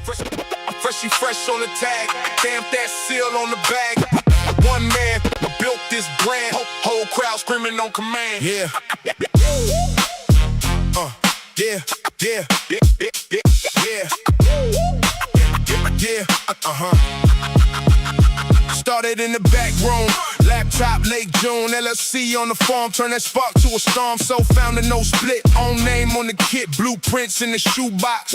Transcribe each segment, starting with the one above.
Freshly fresh on the tag, stamp that seal on the bag. One man built this brand, whole crowd screaming on command. Yeah. Yeah. Started in the back room, laptop late June. LLC on the farm, turn that spark to a storm. So found a no split, own name on the kit, blueprints in the shoebox.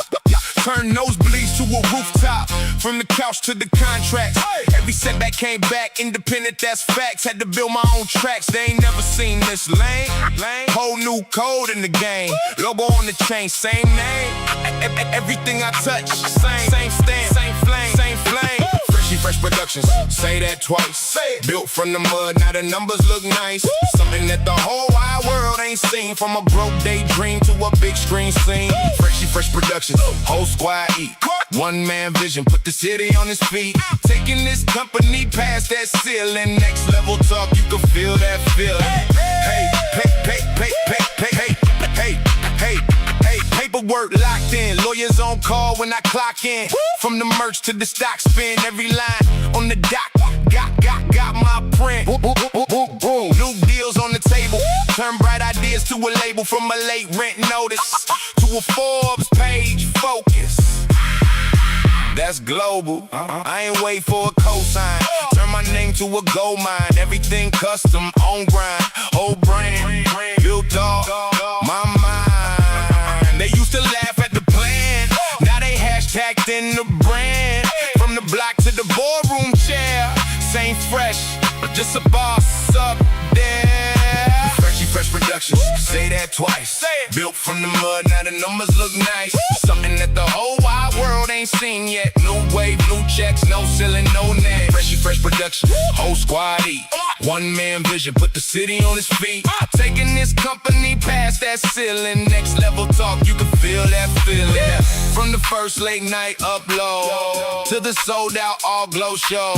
Turn nosebleeds to a rooftop, from the couch to the contracts. Every setback came back, independent, that's facts. Had to build my own tracks, they ain't never seen this lane. Whole new code in the game, logo on the chain, same name. Everything I touch, same stamp, same flame, same flame. Fresh Productions, say that twice. Built from the mud, now the numbers look nice. Something that the whole wide world ain't seen. From a broke daydream to a big screen scene. Fresh Productions, whole squad eat. One man vision, put the city on his feet. Taking this company past that ceiling. Next level talk, you can feel that feeling. Hey, paperwork locked in, lawyers on call when I clock in. From the merch to the stock spin, every line on the dock, got my print. New deals on the table, turn bright ideas to a label. From a late rent notice to a Forbes page, focus. That's global, I ain't wait for a cosign. Turn my name to a gold mine, everything custom, on grind. Whole brand, built off my mind. They used to laugh at the plan, now they hashtagged in the brand. From the block to the boardroom chair, same fresh, but just a boss up there. Fresh Productions, say that twice. Built from the mud, now the numbers look nice. Something that the whole wide world ain't seen yet. New wave, new checks, no ceiling, no net. Fresh Productions, whole squad eat. One man vision, put the city on his feet. Taking this company past that ceiling. Next level talk, you can feel that feeling. From the first late night upload to the sold out all glow show.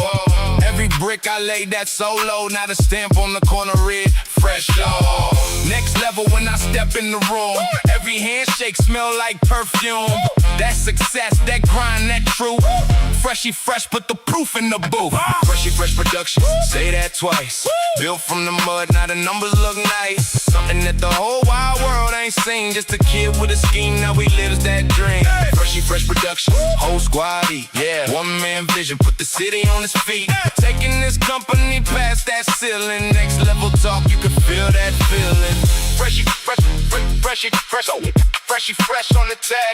Every brick I laid that solo, now the stamp on the corner read fresh dog. Next level when I step in the room, every handshake smell like perfume. That success, that grind, that truth. Freshy fresh, put the proof in the booth. Fresh Productions, say that twice. Built from the mud, now the numbers look nice. Something that the whole wide world ain't seen. Just a kid with a scheme, now he lives that dream. Fresh Productions, whole squad eat. Yeah, one man vision, put the city on his feet. Taking this company past that ceiling. Next level talk, you can feel that feeling. Freshy fresh on the tag.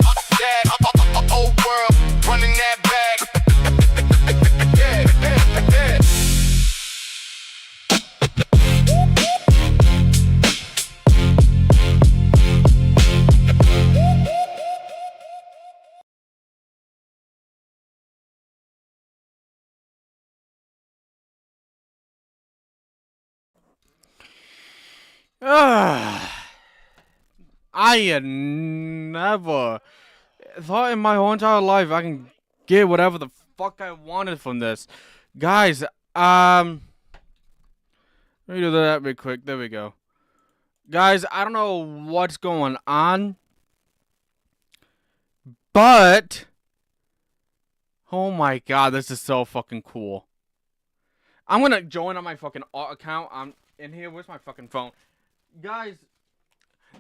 Old world, running that bag. I had never thought in my whole entire life I can get whatever the fuck I wanted from this. Guys, let me do that real quick. There we go. Guys, I don't know what's going on, but oh my god, this is so fucking cool. I'm gonna join on my fucking account. I'm in here. Where's my fucking phone? Guys,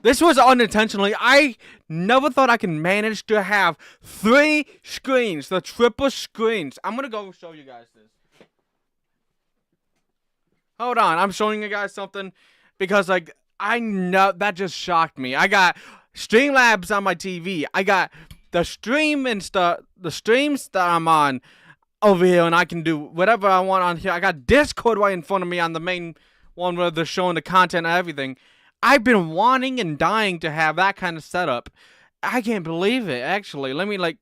this was unintentionally. I never thought I could manage to have 3 screens, the triple screens. I'm gonna go show you guys this. Hold on, I'm showing you guys something because, like, I know that just shocked me. I got Streamlabs on my TV. I got the streams that I'm on over here, and I can do whatever I want on here. I got Discord right in front of me on the main one where they're showing the content and everything. I've been wanting and dying to have that kind of setup. I can't believe it, actually. Let me, like,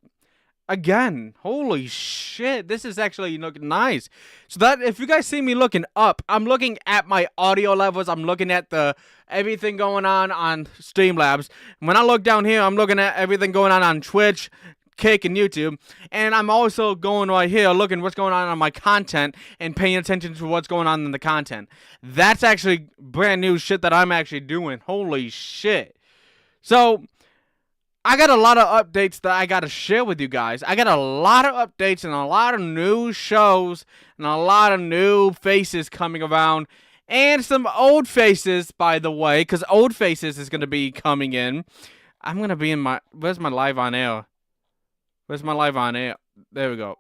again. Holy shit. This is actually looking nice. So that, if you guys see me looking up, I'm looking at my audio levels. I'm looking at the everything going on Streamlabs. When I look down here, I'm looking at everything going on Twitch, Kick, and YouTube. And I'm also going right here looking what's going on my content and paying attention to what's going on in the content. That's actually brand new shit that I'm actually doing. Holy shit. So I got a lot of updates that I got to share with you guys. I got a lot of updates and a lot of new shows and a lot of new faces coming around. And some old faces, by the way, because old faces is going to be coming in. I'm going to be in my... Where's my live on air? Where's my live on air? There we go.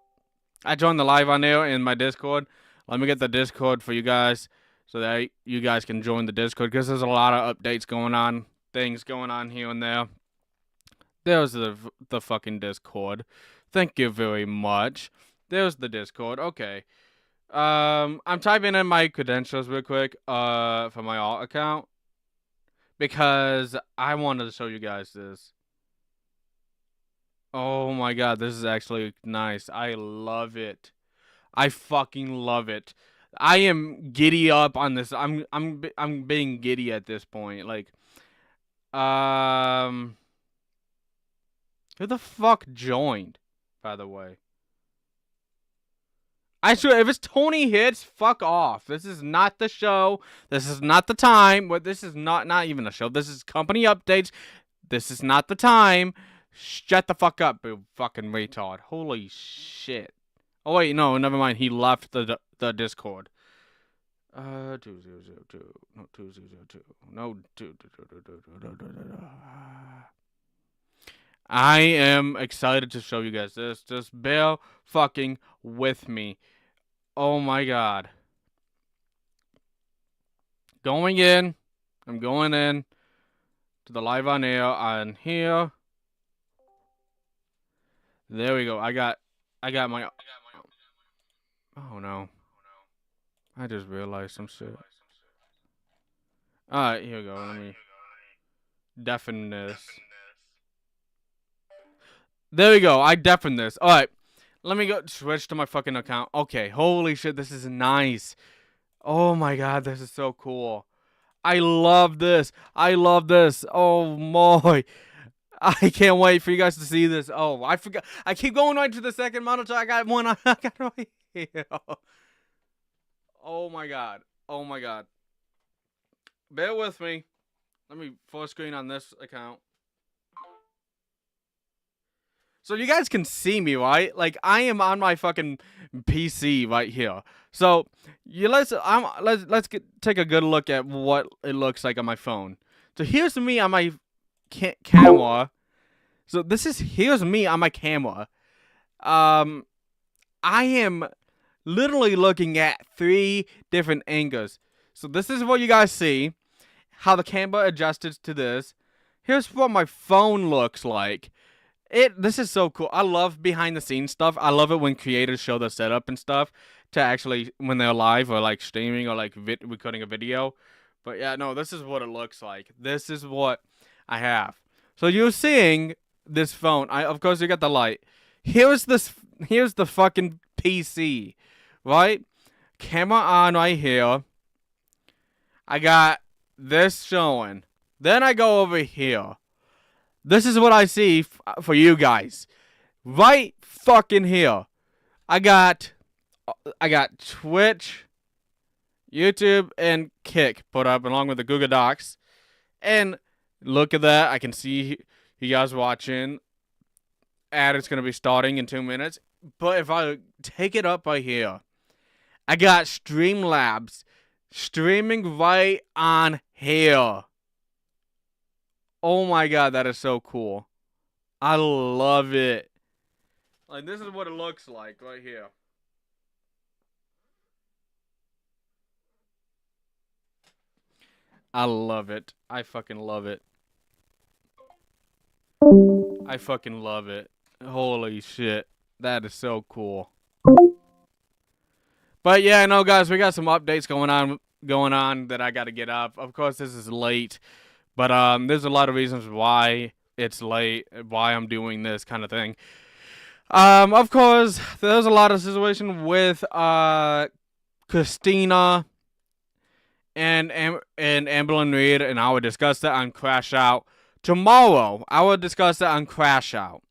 I joined the live on air in my Discord. Let me get the Discord for you guys so that you guys can join the Discord, because there's a lot of updates going on. Things going on here and there. There's the fucking Discord. Thank you very much. There's the Discord. Okay. I'm typing in my credentials real quick for my alt account, because I wanted to show you guys this. Oh my god, this is actually nice. I love it. I fucking love it. I am giddy up on this. I'm being giddy at this point. Like, who the fuck joined, by the way? I swear, if it's Tony Hits, fuck off. This is not the show. This is not the time. But this is not even a show. This is company updates. This is not the time. Shut the fuck up, you fucking retard. Holy shit. Oh wait, no, never mind. He left the Discord. 2002. No, 2002. No, 2002. I am excited to show you guys this. Just bear fucking with me. Oh my god. Going in. I'm going in to the live on air on here. There we go. I got my... Oh no. I just realized some shit. Alright, here we go. Let me deafen this. There we go. I deafened this. Alright. Let me go switch to my fucking account. Okay. Holy shit. This is nice. Oh my god. This is so cool. I love this. I love this. Oh my. I can't wait for you guys to see this. Oh, I forgot. I keep going right to the second monitor. I got one. I got right here. Oh my god. Oh my god. Bear with me. Let me full screen on this account. So you guys can see me, right? Like, I am on my fucking PC right here. So let's take a good look at what it looks like on my phone. So here's me on my camera. So here's me on my camera. I am literally looking at 3 different angles. So this is what you guys see. How the camera adjusted to this. Here's what my phone looks like. This is so cool. I love behind the scenes stuff. I love it when creators show the setup and stuff to actually, when they're live or like streaming or like recording a video. But yeah, no, this is what it looks like. This is what I have. So you're seeing this phone. Of course you got the light. Here's the fucking PC, right? Camera on right here. I got this showing. Then I go over here. This is what I see for you guys. Right fucking here. I got Twitch, YouTube, and Kick put up along with the Google Docs. And look at that. I can see you guys watching. Ad is going to be starting in 2 minutes. But if I take it up right here, I got Streamlabs streaming right on here. Oh my god, that is so cool. I love it. Like, this is what it looks like right here. I love it. I fucking love it. I fucking love it. Holy shit. That is so cool. But yeah, no guys, we got some updates going on that I got to get up. Of course, this is late. But there's a lot of reasons why it's late, why I'm doing this kind of thing. Of course, there's a lot of situation with Christina and Amberlynn Reed, and I will discuss that on Crash Out tomorrow. I will discuss that on Crash Out.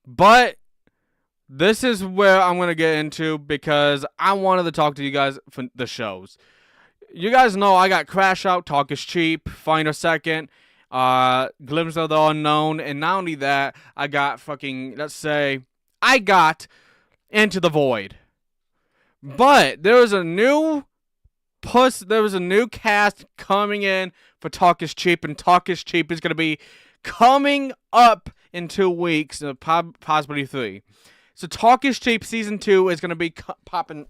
But this is where I'm gonna get into, because I wanted to talk to you guys for the shows. You guys know I got Crash Out, Talk is Cheap, Find a Second. Glimpse of the Unknown, and not only that, I got fucking, let's say, I got Into the Void. But there was a new cast coming in for Talk is Cheap, and Talk is Cheap is going to be coming up in 2 weeks, possibly 3. So Talk is Cheap Season 2 is going to be popping.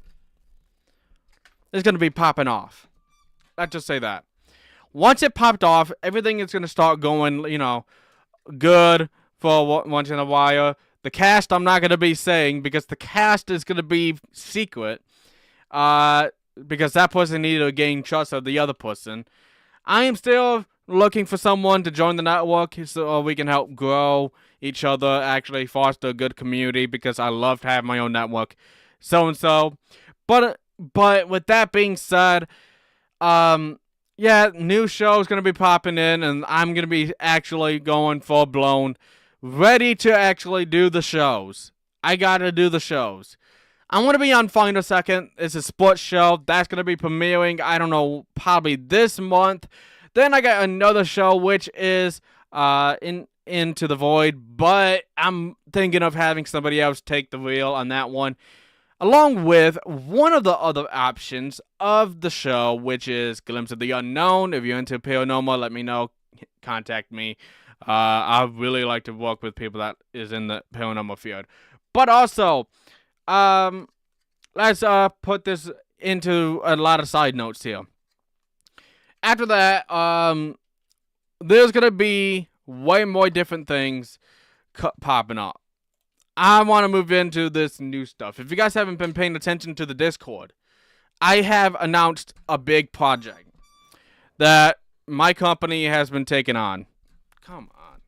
It's going to be popping off. Let's just say that. Once it popped off, everything is going to start going, good for once in a while. The cast I'm not going to be saying because the cast is going to be secret. Because that person needed to gain trust of the other person. I am still looking for someone to join the network so we can help grow each other, actually foster a good community, because I love to have my own network. So. But with that being said, new show's going to be popping in, and I'm going to be actually going full blown, ready to actually do the shows. I got to do the shows. I'm going to be on Find a Second. It's a sports show. That's going to be premiering, I don't know, probably this month. Then I got another show, which is Into the Void. But I'm thinking of having somebody else take the wheel on that one. Along with one of the other options of the show, which is Glimpse of the Unknown. If you're into paranormal, let me know. Contact me. I really like to work with people that is in the paranormal field. But also, let's put this into a lot of side notes here. After that, there's gonna be way more different things popping up. I want to move into this new stuff. If you guys haven't been paying attention to the Discord, I have announced a big project that my company has been taking on. Come on.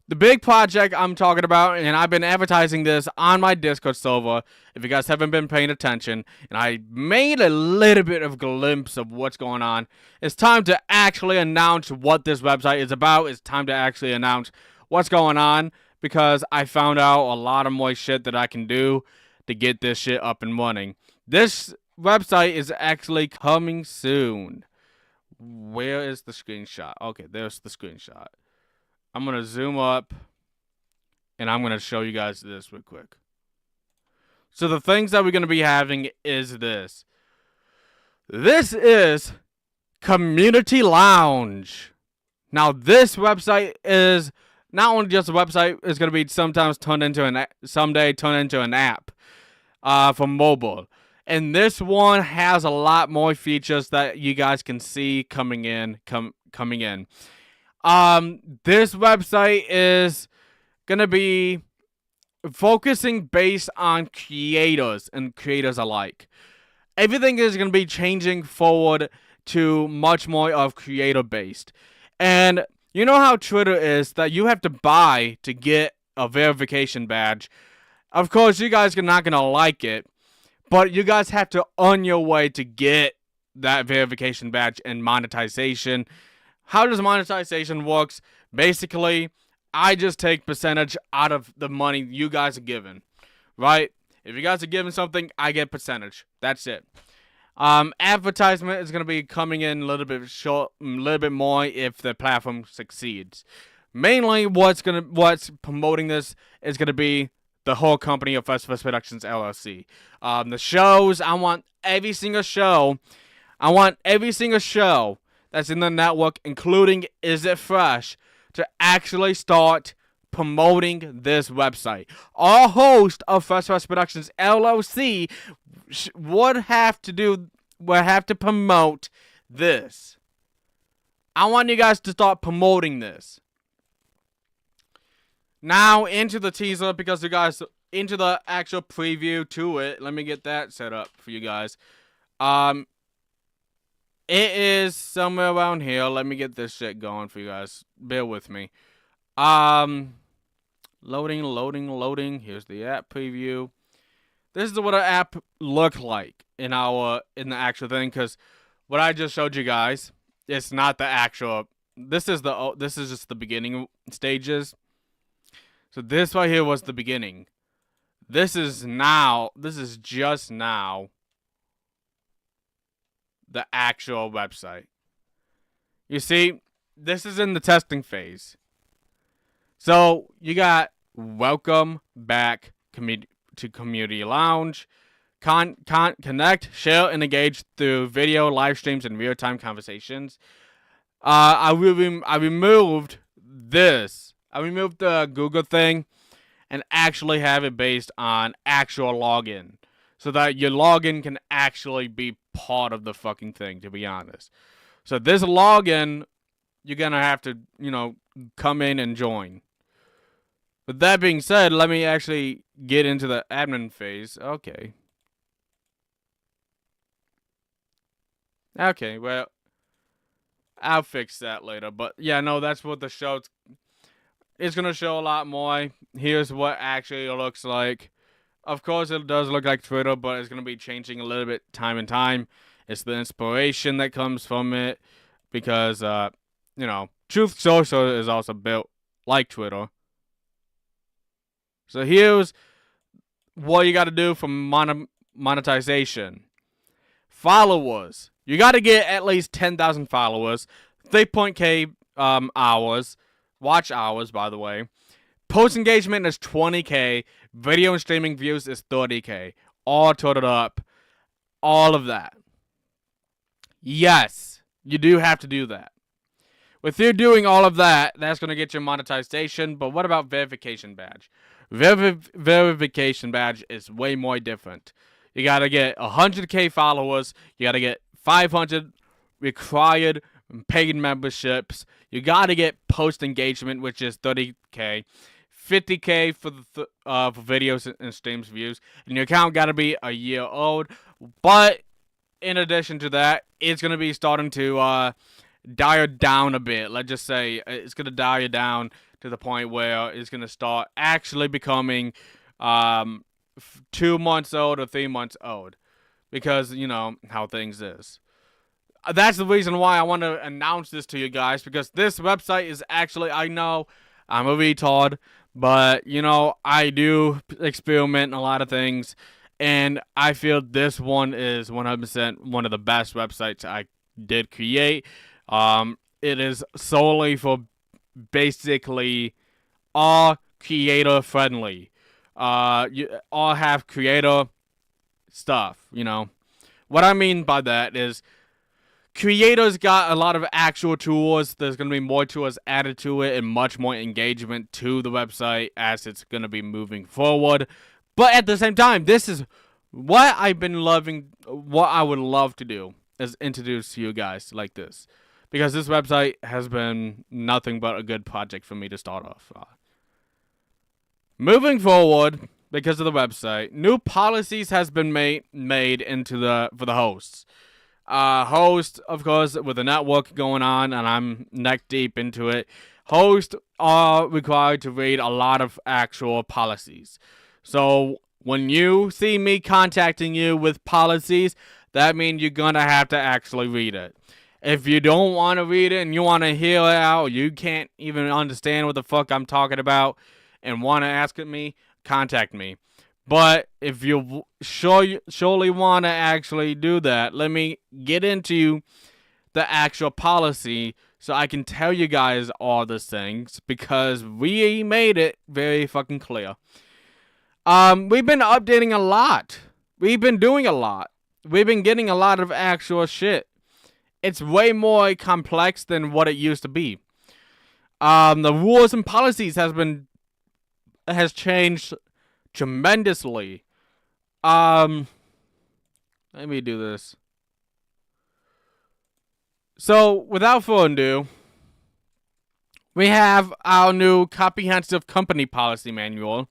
The big project I'm talking about, and I've been advertising this on my Discord server, if you guys haven't been paying attention, and I made a little bit of glimpse of what's going on. It's time to actually announce what this website is about. It's time to actually announce what's going on, because I found out a lot of more shit that I can do to get this shit up and running. This website is actually coming soon. Where is the screenshot? Okay, there's the screenshot. I'm going to zoom up, and I'm going to show you guys this real quick. So the things that we're going to be having is this. This is Community Lounge. Now, this website is not only just a website, it's going to be someday turned into an app for mobile. And this one has a lot more features that you guys can see coming in. This website is gonna be focusing based on creators and creators alike. Everything is gonna be changing forward to much more of creator based. And you know how Twitter is, that you have to buy to get a verification badge. Of course, you guys are not gonna like it, but you guys have to earn your way to get that verification badge and monetization. How does monetization works? Basically, I just take percentage out of the money you guys are giving, right? If you guys are giving something, I get percentage. That's it. Advertisement is going to be coming in a little bit more if the platform succeeds. Mainly, what's promoting this is going to be the whole company of First Productions LLC. The shows, I want every single show that's in the network, including Is It Fresh, to actually start promoting this website. Our host of First Productions LLC would have to promote this. I want you guys to start promoting this. Now into the teaser, because you guys into the actual preview to it. Let me get that set up for you guys. It is somewhere around here. Let me get this shit going for you guys. Bear with me. Loading. Here's the app preview. This is what an app look like in the actual thing, because what I just showed you guys, it's not the actual. This is just the beginning stages. So this right here was the beginning. This is just now the actual website. You see, this is in the testing phase. So you got welcome back to Community Lounge. Connect, share, and engage through video, live streams, and real-time conversations. I removed this. I removed the Google thing and actually have it based on actual login. So that your login can actually be part of the fucking thing, to be honest. So this login, you're going to have to, come in and join. With that being said, let me actually get into the admin phase. Okay, well, I'll fix that later. But yeah, no, that's what the show's... It's going to show a lot more. Here's what actually it looks like. Of course, it does look like Twitter, but it's going to be changing a little bit time and time. It's the inspiration that comes from it. Because, Truth Social is also built like Twitter. So here's what you got to do for monetization. Followers. You got to get at least 10,000 followers. 3.k hours. Watch hours, by the way. Post engagement is 20k. Video and streaming views is 30k. All totaled up. All of that. Yes, you do have to do that. With you doing all of that, that's going to get your monetization. But what about verification badge? Verification badge is way more different. You got to get 100k followers. You got to get 500 required paid memberships. You got to get post engagement, which is 30k. 50k for videos and streams views, and your account got to be a year old. But in addition to that, it's gonna be starting to die down a bit. Let's just say it's gonna die down to the point where it's gonna start actually becoming 2 months old or 3 months old, because you know how things is. That's the reason why I want to announce this to you guys, because this website is actually, I know I'm a retard, but, I do experiment in a lot of things, and I feel this one is 100% one of the best websites I did create. It is solely for basically all creator friendly. You all have creator stuff, What I mean by that is, creators got a lot of actual tools. There's going to be more tools added to it and much more engagement to the website as it's going to be moving forward. But at the same time, this is what I've been loving, what I would love to do is introduce you guys like this. Because this website has been nothing but a good project for me to start off. Moving forward, because of the website, new policies has been made for the hosts. Host, of course, with a network going on, and I'm neck deep into it. Hosts are required to read a lot of actual policies. So when you see me contacting you with policies, that means you're gonna have to actually read it. If you don't want to read it and you want to hear it out, you can't even understand what the fuck I'm talking about and want to ask me, contact me. But if you surely want to actually do that, let me get into the actual policy so I can tell you guys all these things, because we made it very fucking clear. We've been updating a lot. We've been doing a lot. We've been getting a lot of actual shit. It's way more complex than what it used to be. The rules and policies has changed tremendously. Let me do this. So, without further ado, we have our new comprehensive company policy manual.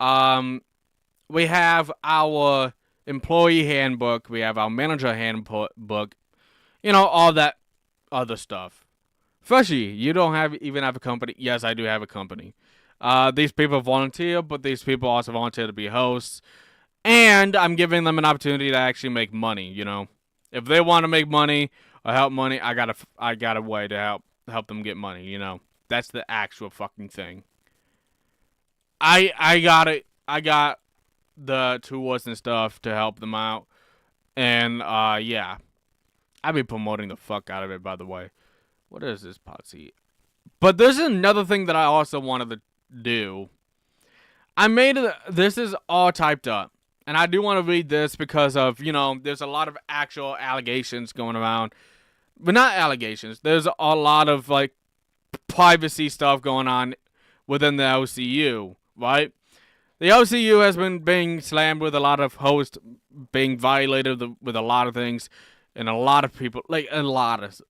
We have our employee handbook. We have our manager handbook. All that other stuff. Freshie, you don't even have a company. Yes, I do have a company. These people volunteer, but these people also volunteer to be hosts. And I'm giving them an opportunity to actually make money, If they want to make money or help money, I got a way to help them get money, That's the actual fucking thing. I got it. I got the tools and stuff to help them out. And yeah. I've been promoting the fuck out of it, by the way. What is this policy? But there's another thing that I also wanted to do. This is all typed up. And I do want to read this because of, there's a lot of actual allegations going around. But not allegations. There's a lot of, privacy stuff going on within the LCU, right? The LCU has been being slammed with a lot of hosts being violated with a lot of things. And a lot of people, a lot of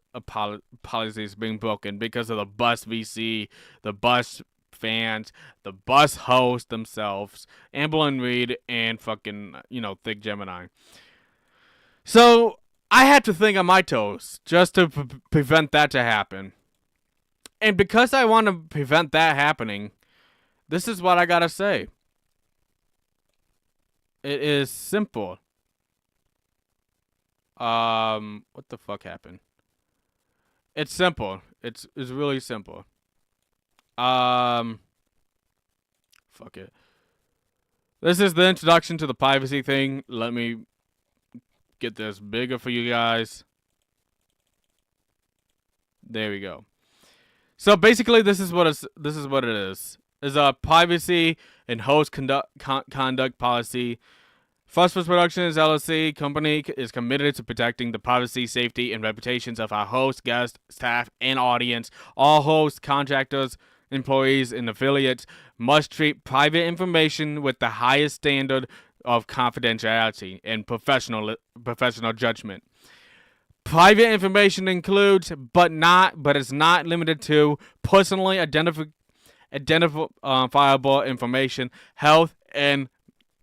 policies being broken because of the bus VC, the bus fans, the bus hosts themselves, Amberlynn Reed, and fucking, Thick Gemini. So, I had to think on my toes just to prevent that to happen. And because I want to prevent that happening, this is what I gotta say. It is simple. What the fuck happened? It's simple. It's really simple. Fuck it. This is the introduction to the privacy thing. Let me get this bigger for you guys. There we go. So basically, this is what it is. Is a privacy and host conduct policy. Phosphorus Productions LLC company is committed to protecting the privacy, safety, and reputations of our hosts, guests, staff, and audience. All hosts, contractors, employees, and affiliates must treat private information with the highest standard of confidentiality and professional judgment. Private information includes, but is not limited to, personally identifiable information, health and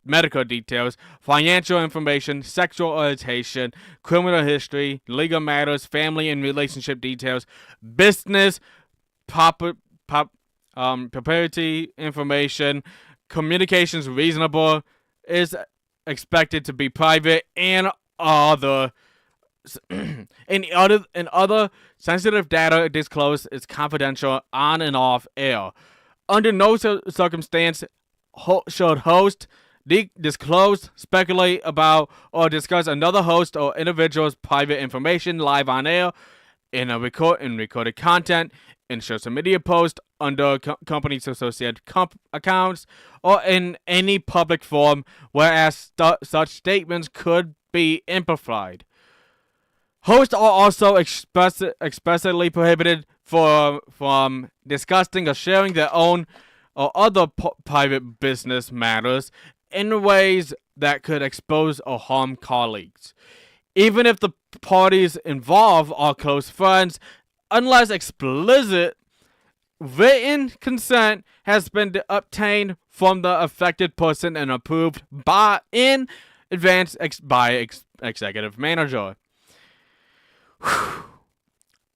medical details, financial information, sexual orientation, criminal history, legal matters, family and relationship details, business, proprietary information, communications reasonable, is expected to be private, and other sensitive data disclosed is confidential on and off air. Under no circumstance should host disclose, speculate about, or discuss another host or individual's private information live on air, in recorded content, in social media posts, under companies' associated accounts, or in any public forum, whereas such statements could be amplified. Hosts are also explicitly prohibited from discussing or sharing their own or other private business matters in ways that could expose or harm colleagues, even if the parties involved are close friends, unless explicit written consent has been obtained from the affected person and approved in advance by executive manager.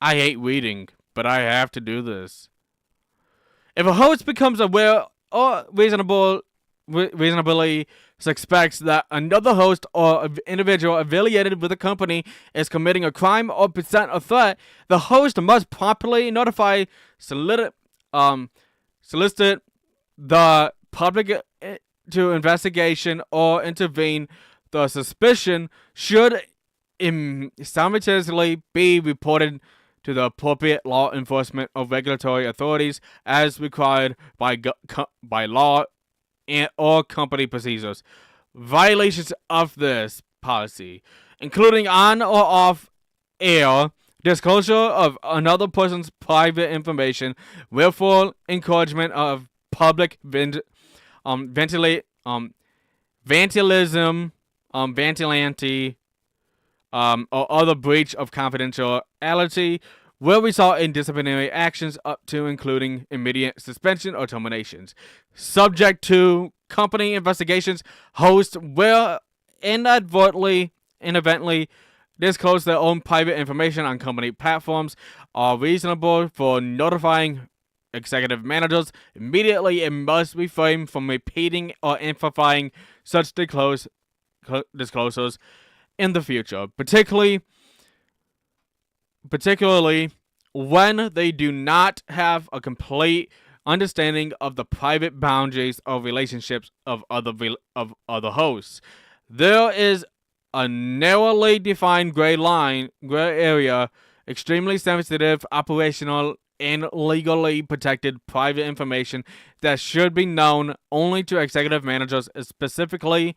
I hate reading, but I have to do this. If a host becomes aware or reasonably suspects that another host or individual affiliated with a company is committing a crime or present a threat, the host must promptly notify, solicit the public to investigation or intervene. The suspicion should simultaneously be reported to the appropriate law enforcement or regulatory authorities as required by law or company procedures. Violations of this policy, including on or off air disclosure of another person's private information, willful encouragement of public vantillism, vantillanty, or other breach of confidentiality, will result in disciplinary actions up to including immediate suspension or terminations. Subject to company investigations, hosts will inadvertently disclose their own private information on company platforms, are reasonable for notifying executive managers immediately, and must refrain from repeating or amplifying such disclosures in the future, particularly when they do not have a complete understanding of the private boundaries or relationships of other hosts. There is a narrowly defined gray area extremely sensitive, operational, and legally protected private information that should be known only to executive managers, specifically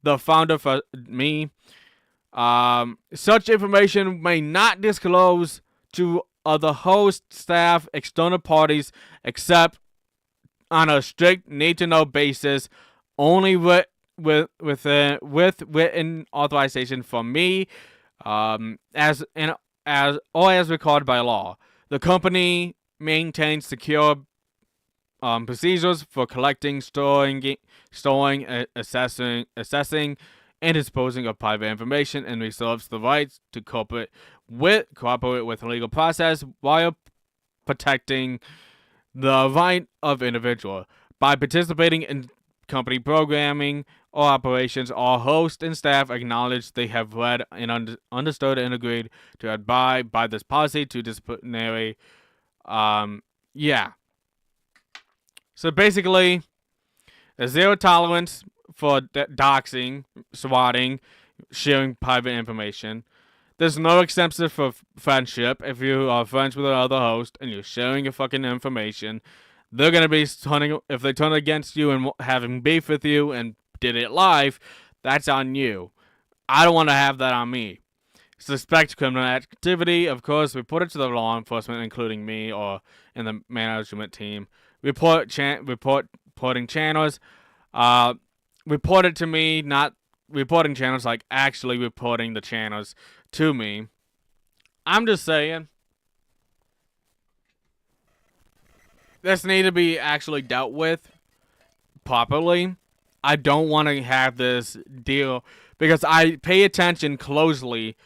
the founder for me. Such information may not disclose to other host, staff, external parties, except on a strict need-to-know basis, only with written authorization from me, as required by law. The company maintains secure procedures for collecting, storing, assessing, and disposing of private information, and reserves the right to cooperate with legal process while protecting the right of individual. By participating in company programming or operations, all hosts and staff acknowledge they have read and understood and agreed to abide by this policy to disciplinary. So basically, there's zero tolerance for doxing, swatting, sharing private information. There's no exception for friendship. If you are friends with another host and you're sharing your fucking information, they're gonna be turning. If they turn against you and having beef with you and did it live, that's on you. I don't want to have that on me. Suspect criminal activity, of course, report it to the law enforcement, including me or in the management team. Reporting channels. Report it to me, not reporting channels, like actually reporting the channels to me. I'm just saying, this need to be actually dealt with properly. I don't want to have this deal because I pay attention closely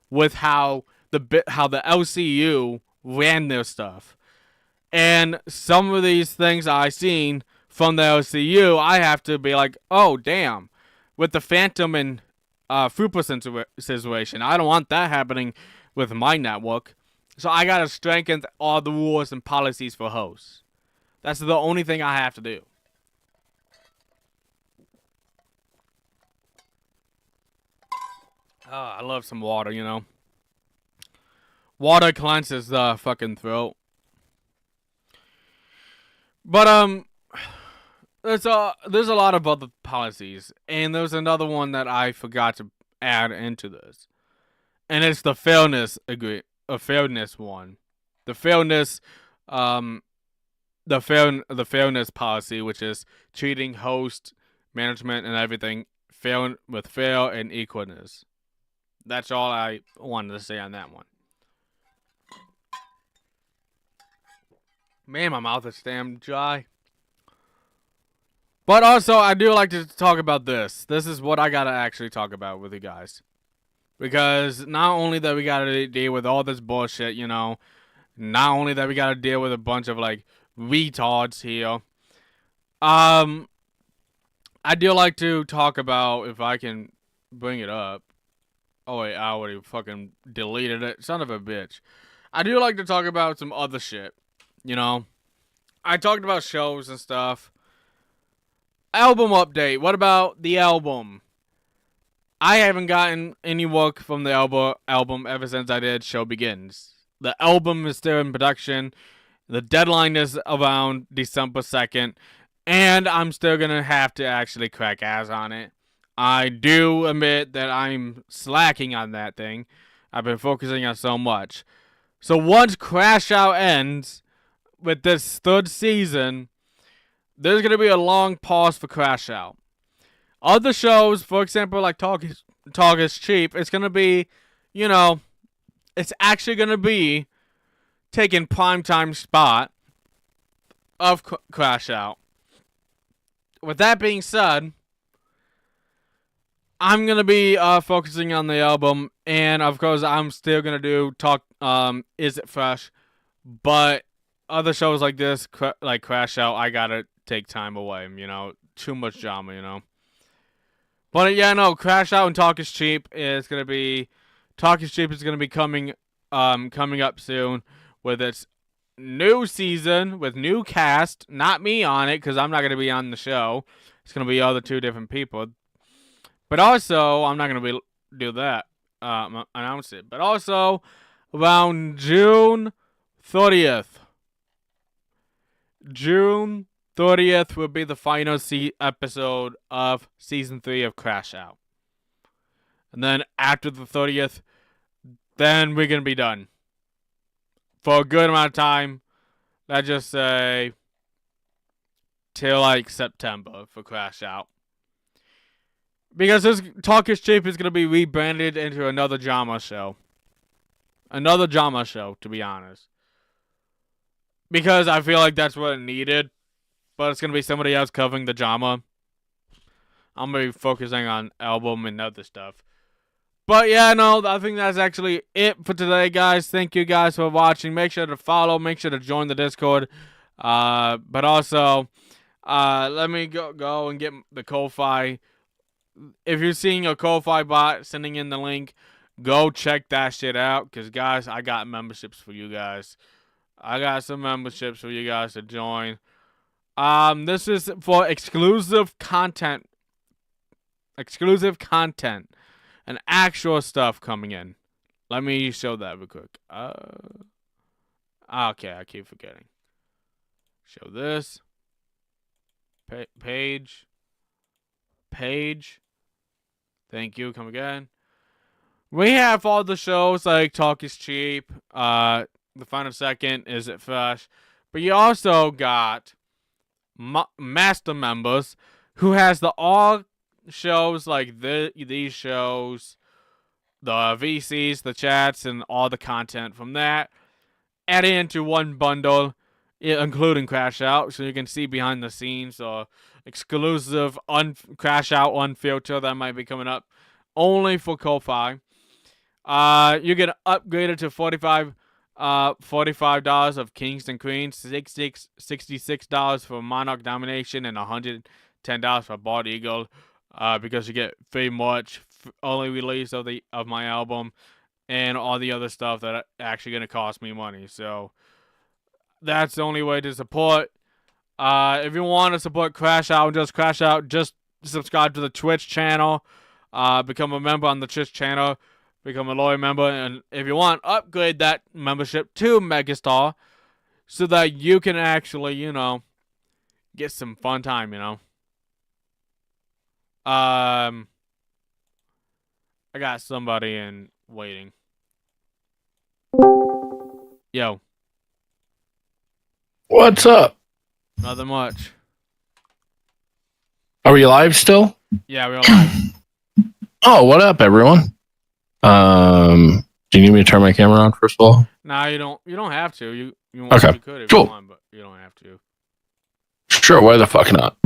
with how the LCU ran their stuff, and some of these things I seen from the LCU, I have to be like, oh damn, with the Phantom and Fupa situation, I don't want that happening with my network. So I gotta strengthen all the rules and policies for hosts. That's the only thing I have to do. I love some water, you know. Water cleanses the fucking throat. But there's a lot of other policies, and there's another one that I forgot to add into this, and it's the fairness one, the fairness policy, which is treating host, management, and everything fair and equalness. That's all I wanted to say on that one. Man, my mouth is damn dry. But also, I do like to talk about this. This is what I gotta actually talk about with you guys. Because not only that we gotta deal with all this bullshit, you know, not only that we gotta deal with a bunch of, like, retards here. I do like to talk about, if I can bring it up. Oh wait, I already fucking deleted it. Son of a bitch. I do like to talk about some other shit. You know, I talked about shows and stuff. Album update. What about the album? I haven't gotten any work from the album ever since I did Show Begins. The album is still in production. The deadline is around December 2nd. And I'm still going to have to actually crack ass on it. I do admit that I'm slacking on that thing. I've been focusing on so much. So once Crash Out ends with this third season, there's going to be a long pause for Crash Out. Other shows, for example, like Talk is Cheap, it's going to be, you know, it's actually going to be taking primetime spot of Crash Out. With that being said, I'm going to be focusing on the album, and of course I'm still going to do Is It Fresh, but other shows like this, like Crash Out, I got to take time away, you know, too much drama, you know. But yeah, no, Crash Out and Talk is Cheap is going to be coming up soon with its new season, with new cast, not me on it, because I'm not going to be on the show. It's going to be other two different people. But also, I'm not going to do that, announce it. But also, around June 30th. June 30th will be the final episode of season 3 of Crash Out. And then after the 30th, then we're going to be done. For a good amount of time. Let's just say till like September for Crash Out. Because this Talk is Cheap is going to be rebranded into another drama show. Another drama show, to be honest. Because I feel like that's what it needed. But it's going to be somebody else covering the drama. I'm going to be focusing on album and other stuff. But yeah, no, I think that's actually it for today, guys. Thank you guys for watching. Make sure to follow. Make sure to join the Discord. But also, let me go and get the Ko-Fi. If you're seeing a Ko-Fi bot sending in the link, go check that shit out. Because, guys, I got memberships for you guys. I got some memberships for you guys to join. This is for exclusive content. Exclusive content. And actual stuff coming in. Let me show that real quick. Okay, I keep forgetting. Show this. Page. Thank you. Come again. We have all the shows like Talk is Cheap. The Final Second, Is It Fresh? But you also got master members who has the all shows like these shows, the VCs, the chats, and all the content from that added into one bundle, including Crash Out, so you can see behind the scenes or exclusive Crash Out Unfiltered that might be coming up only for Ko-Fi. You get upgraded to $45 of Kings and Queens, $66 for Monarch Domination, and $110 for Bald Eagle. Because you get free merch, early release of my album, and all the other stuff that actually gonna cost me money. So that's the only way to support. If you want to support Crash Out, just subscribe to the Twitch channel. Become a member on the Twitch channel. Become a loyal member, and if you want, upgrade that membership to Megastar, so that you can actually, get some fun time, I got somebody in waiting. Yo. What's up? Nothing much. Are we live still? Yeah, we're live. Oh, what up, everyone? Do you need me to turn my camera on first of all? Nah, you don't. You don't have to. You Okay. You could if Cool. you want, but you don't have to. Sure. Why the fuck not?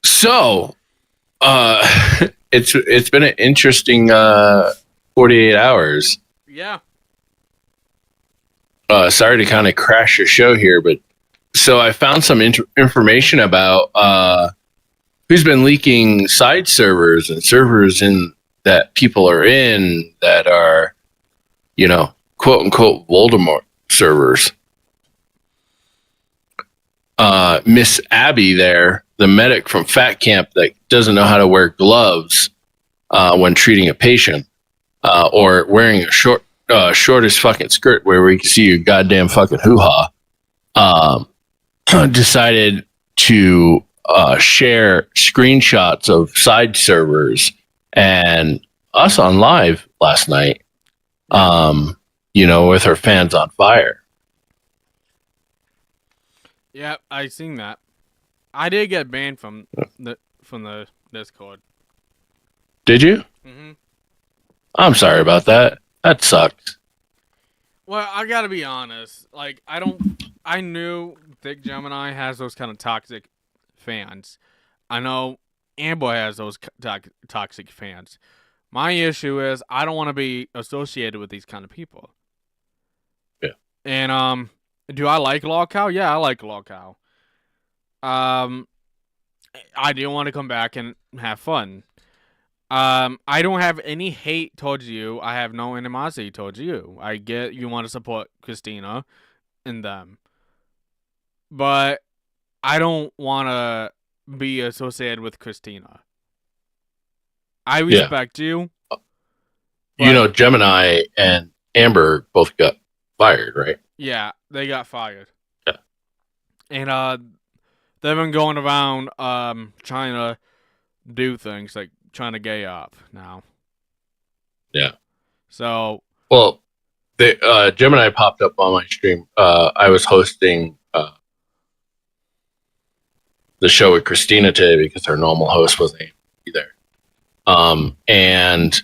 So, it's been an interesting 48 hours. Yeah. Sorry to kind of crash your show here, but so I found some information about who's been leaking side servers and servers in that people are in that are, quote unquote Voldemort servers. Miss Abby there, the medic from Fat Camp that doesn't know how to wear gloves when treating a patient, or wearing a shortest fucking skirt where we can see your goddamn fucking hoo-ha, decided to share screenshots of side servers and us on live last night, with her fans on fire. Yeah, I seen that. I did get banned from the Discord. Did you? Mhm. I'm sorry about that. That sucked. Well, I gotta be honest. Like, I knew Thick Gemini has those kind of toxic fans. I know Amboy has those toxic fans. My issue is I don't want to be associated with these kind of people. Yeah. And do I like Lolcow? Yeah, I like Lolcow. I do want to come back and have fun. I don't have any hate towards you. I have no animosity towards you. I get you want to support Christina and them. But I don't want to be associated with Christina. I respect you. You know, Gemini and Amber both got fired, right? Yeah, they got fired. Yeah. And they've been going around trying to do things like trying to gay up now. Yeah. So Well, Gemini popped up on my stream. I was hosting the show with Christina today because her normal host wasn't able to be there. And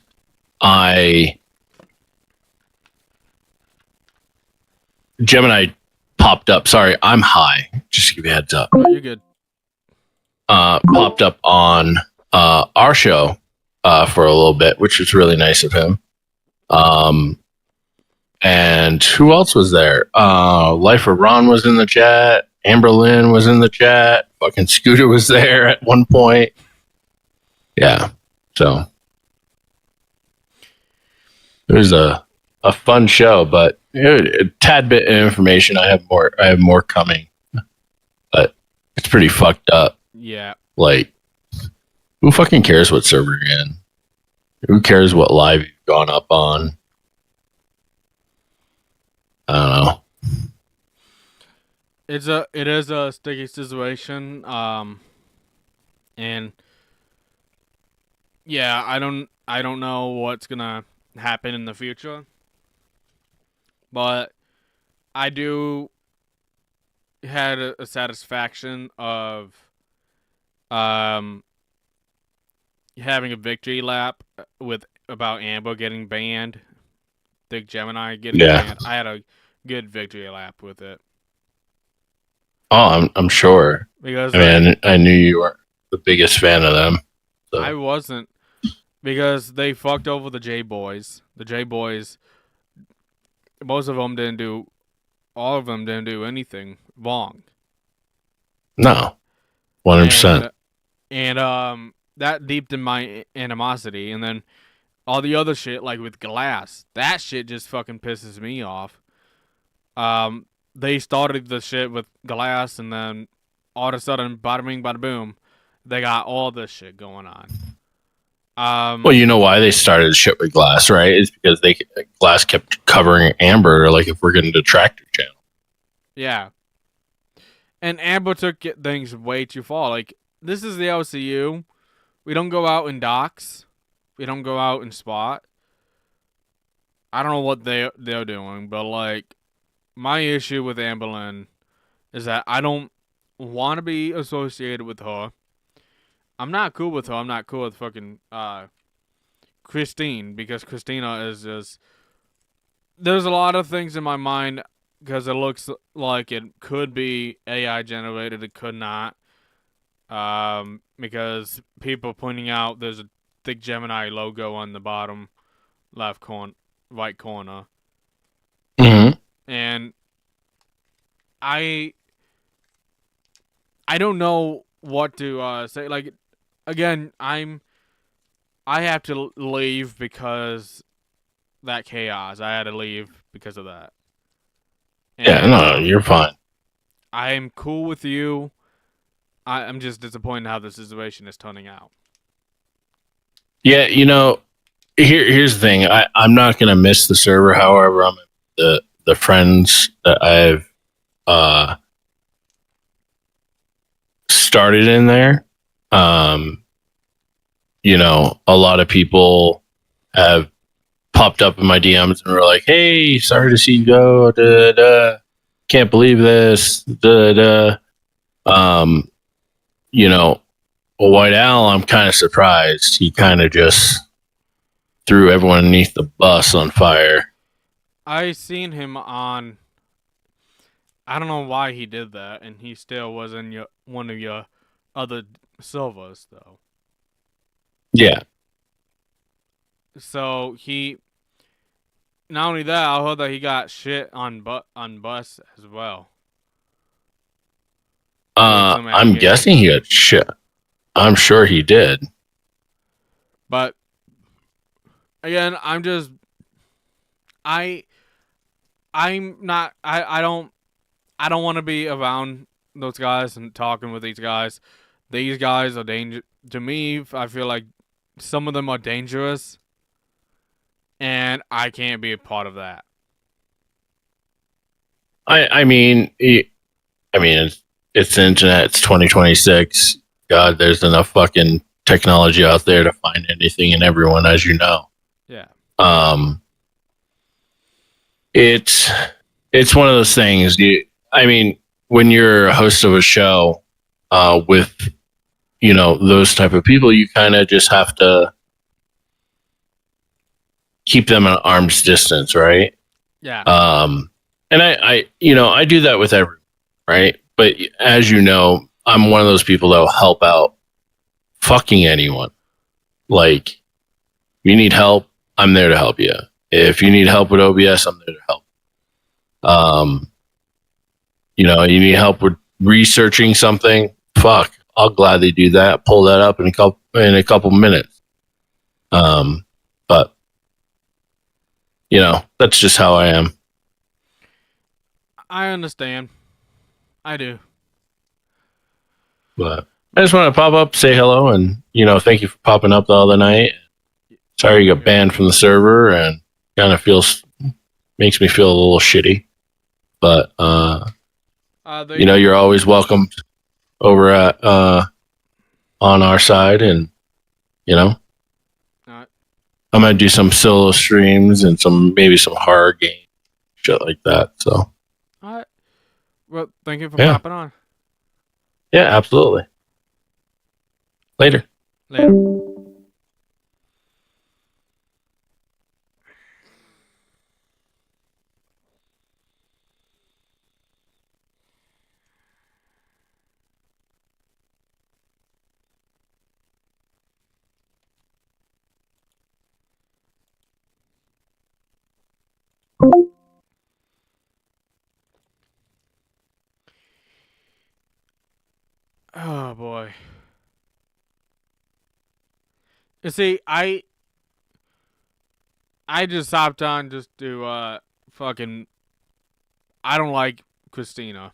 Gemini popped up. Sorry, I'm high. Just to give you a heads up. you're good. Popped up on our show for a little bit, which was really nice of him. And who else was there? Life of Ron was in the chat. Amber Lynn was in the chat. Fucking Scooter was there at one point. Yeah. So it was a fun show, but a tad bit of information. I have more coming, but it's pretty fucked up. Yeah. Like, who fucking cares what server you're in? Who cares what live you've gone up on? I don't know. It is a sticky situation. And yeah, I don't know what's gonna happen in the future. But I do had a satisfaction of having a victory lap with about Amber getting banned, Big Gemini getting banned. I had a good victory lap with it. Oh, I'm sure. Because I knew you were the biggest fan of them. So. I wasn't, because they fucked over the J Boys. The J Boys, most of them didn't do, all of them didn't do anything wrong. No, 100%. And that deeped in my animosity, and then all the other shit, like with Glass, that shit just fucking pisses me off. They started the shit with Glass, and then all of a sudden, bada bing, bada boom, they got all this shit going on. Well, you know why they started shit with Glass, right? It's because Glass kept covering Amber, like, if we're going to detract your channel. Yeah. And Amber took things way too far. Like, this is the LCU. We don't go out in docks. We don't go out in spot. I don't know what they're doing, but, like, my issue with Amberlynn is that I don't want to be associated with her. I'm not cool with her. I'm not cool with fucking Christine, because Christina is just... There's a lot of things in my mind because it looks like it could be AI generated. It could not. Because people pointing out there's a thick Gemini logo on the bottom right corner. Mm-hmm. And I don't know what to say. Like, again, I have to leave because that chaos. I had to leave because of that. And yeah, no, you're fine. I am cool with you. I'm just disappointed how the situation is turning out. Yeah, you know, here's the thing. I'm not gonna miss the server. However, I'm the friends that I've started in there. You know, a lot of people have popped up in my DMs and were like, "Hey, sorry to see you go. Da, da. Can't believe this." Da, da. You know, White Owl, I'm kind of surprised. He kind of just threw everyone underneath the bus on fire. I seen him on... I don't know why he did that, and he still was in one of your other servers, though. Yeah. So he... Not only that, I heard that he got shit on bus as well. I'm guessing he got shit. I'm sure he did. But again, I'm just... I'm not... I don't want to be around those guys and talking with these guys. These guys are dangerous. To me, I feel like some of them are dangerous. and I can't be a part of that. I mean, it's the internet. It's 2026. God, there's enough fucking technology out there to find anything and everyone, as you know. Yeah. It's one of those things. When you're a host of a show, with those type of people, you kind of just have to keep them at arm's distance, right? Yeah. And I do that with everyone, right? But as you know, I'm one of those people that will help out fucking anyone. Like, if you need help, I'm there to help you. If you need help with OBS, I'm there to help. You need help with researching something, fuck, I'll gladly do that. Pull that up in a couple minutes. But that's just how I am. I understand. I do. But I just want to pop up, say hello, and thank you for popping up the other night. Sorry you got banned from the server, and kind of makes me feel a little shitty. But you're always welcome over at on our side, and I'm gonna do some solo streams and maybe some horror game shit like that. So, all right. Well, thank you for popping on. Yeah, absolutely. Later. Oh boy. You see, I just hopped on just to fucking. I don't like Christina,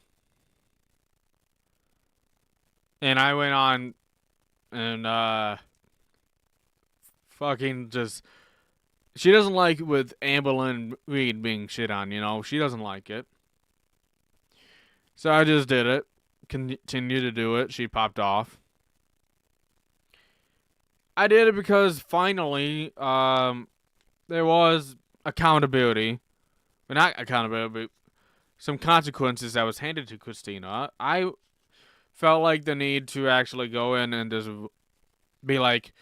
and I went on and fucking just. She doesn't like with Amberlynn Reed being shit on. She doesn't like it. So I just did it. Continue to do it. She popped off. I did it because finally, there was accountability. But not accountability, but some consequences that was handed to Christina. I felt like the need to actually go in and just be like,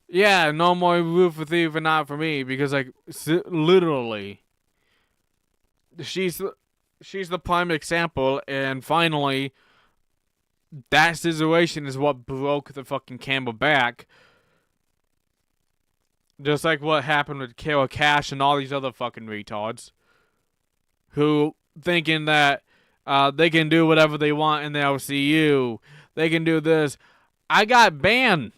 yeah, no more root for thee for not for me. Because, like, literally, she's the prime example, and finally, that situation is what broke the fucking Campbell back. Just like what happened with Carol Cash and all these other fucking retards. Who thinking that they can do whatever they want in the LCU. They can do this. I got banned.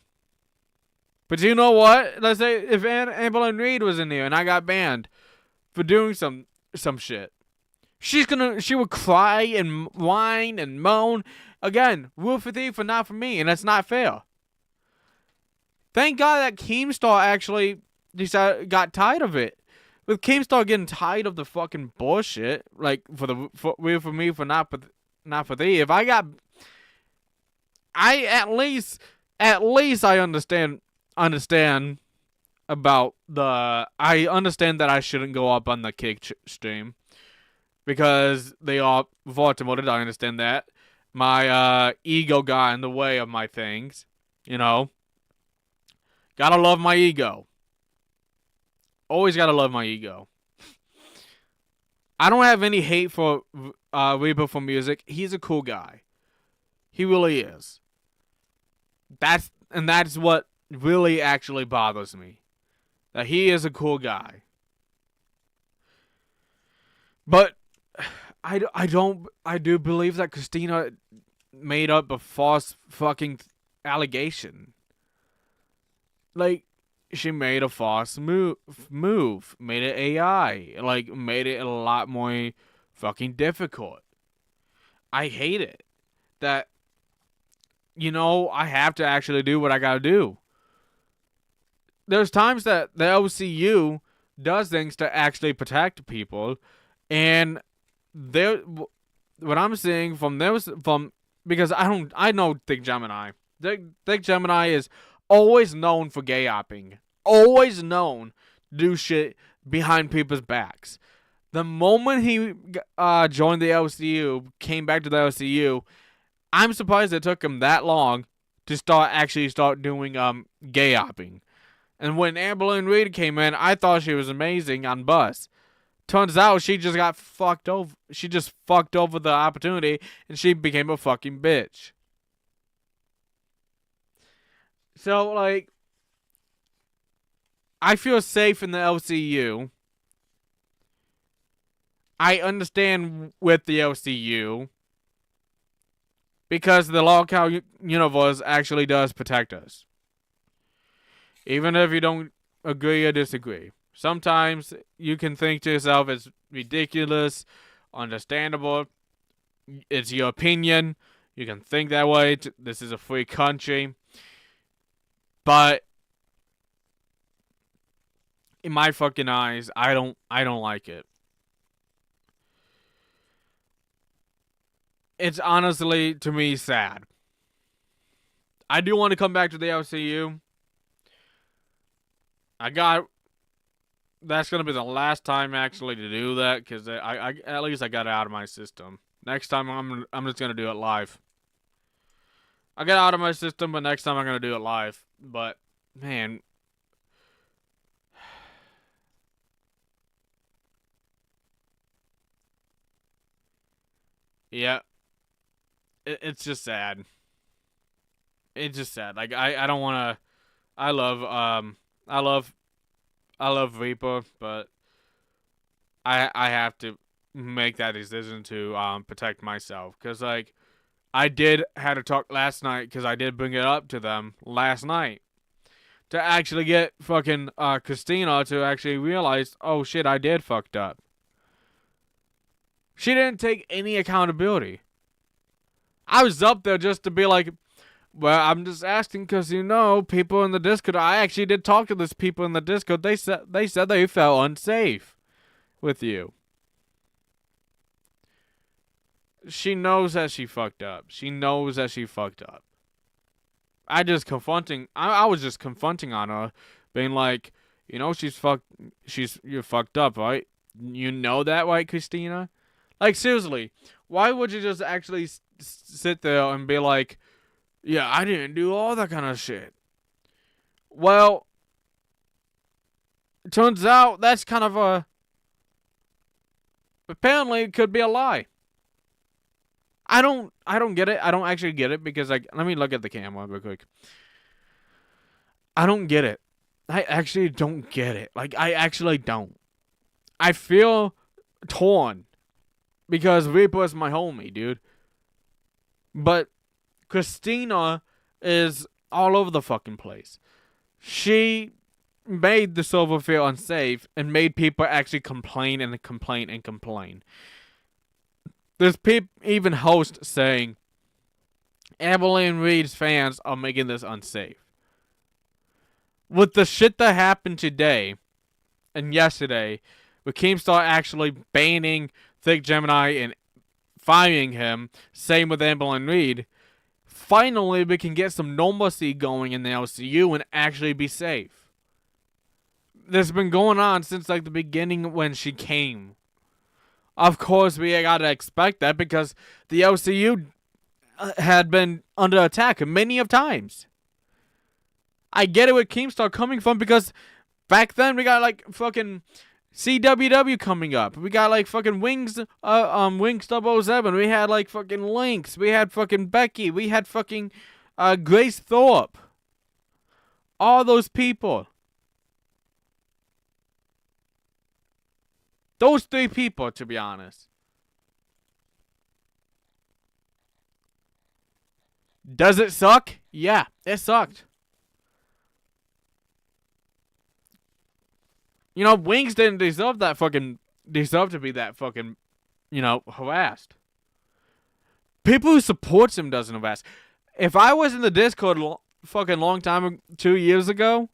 But you know what? Let's say if Amberlynn Reed was in there and I got banned for doing some shit. She would cry and whine and moan. Again, root for thee for not for me, and that's not fair. Thank God that Keemstar actually got tired of it. With Keemstar getting tired of the fucking bullshit, like for me for not for thee. If I at least I understand about I understand that I shouldn't go up on the kick stream because they are voted. I understand that my ego got in the way of my things. Gotta love my ego. Always gotta love my ego. I don't have any hate for Reaper for music. He's a cool guy. He really is. That's what really actually bothers me. That he is a cool guy. But I do believe that Christina made up a false fucking allegation. Like, she made a false move, made it AI, like, made it a lot more fucking difficult. I hate it. That, I have to actually do what I gotta do. There's times that the LCU does things to actually protect people, and there, what I'm seeing from because I know Thick Gemini. Thick Gemini is always known for gay opping, always known to do shit behind people's backs. The moment he joined the LCU, came back to the LCU, I'm surprised it took him that long to start doing gay opping. And when Amberlynn Reed came in, I thought she was amazing on Bus. Turns out she just got fucked over. She just fucked over the opportunity, and she became a fucking bitch. So, like, I feel safe in the LCU. I understand with the LCU because the Lockout universe actually does protect us. Even if you don't agree or disagree. Sometimes you can think to yourself it's ridiculous, understandable. It's your opinion. You can think that way. This is a free country. But in my fucking eyes, I don't like it. It's honestly, to me, sad. I do want to come back to the LCU. That's gonna be the last time actually to do that, because I at least I got it out of my system. Next time I'm just gonna do it live. I got it out of my system, but next time I'm gonna do it live. But man, yeah, it's just sad. It's just sad. Like I don't want to. I love Reaper, but I have to make that decision to protect myself, because like I had a talk last night, because I did bring it up to them last night to actually get fucking Christina to actually realize, oh shit, I did fucked up. She didn't take any accountability. I was up there just to be like, well, I'm just asking because, people in the Discord, I actually did talk to these people in the Discord. They said they felt unsafe with you. She knows that she fucked up. She knows that she fucked up. I was just confronting on her, being like, you're fucked up, right? You know that, right, Christina? Like, seriously, why would you just actually sit there and be like, yeah, I didn't do all that kind of shit? Well, it turns out that's kind of apparently it could be a lie. I don't get it. I don't actually get it, because let me look at the camera real quick. I don't get it. I actually don't get it. Like, I actually don't. I feel torn because Reaper's my homie, dude. But Christina is all over the fucking place. She made the server feel unsafe and made people actually complain and complain and complain. There's even hosts saying Amberlynn Reed's fans are making this unsafe. With the shit that happened today and yesterday, with Keemstar actually banning Thick Gemini and firing him, same with Amberlynn Reed, finally we can get some normalcy going in the LCU and actually be safe. This has been going on since like the beginning when she came. Of course, we gotta expect that because the LCU had been under attack many of times. I get it with Keemstar coming from, because back then we got like fucking CWW coming up. We got like fucking Wings 007. We had like fucking Lynx. We had fucking Becky. We had fucking Grace Thorpe. All those people. Those three people, to be honest. Does it suck? Yeah, it sucked. Wings didn't deserve to be that fucking, harassed. People who supports him doesn't harass. If I was in the Discord fucking long time, 2 years ago,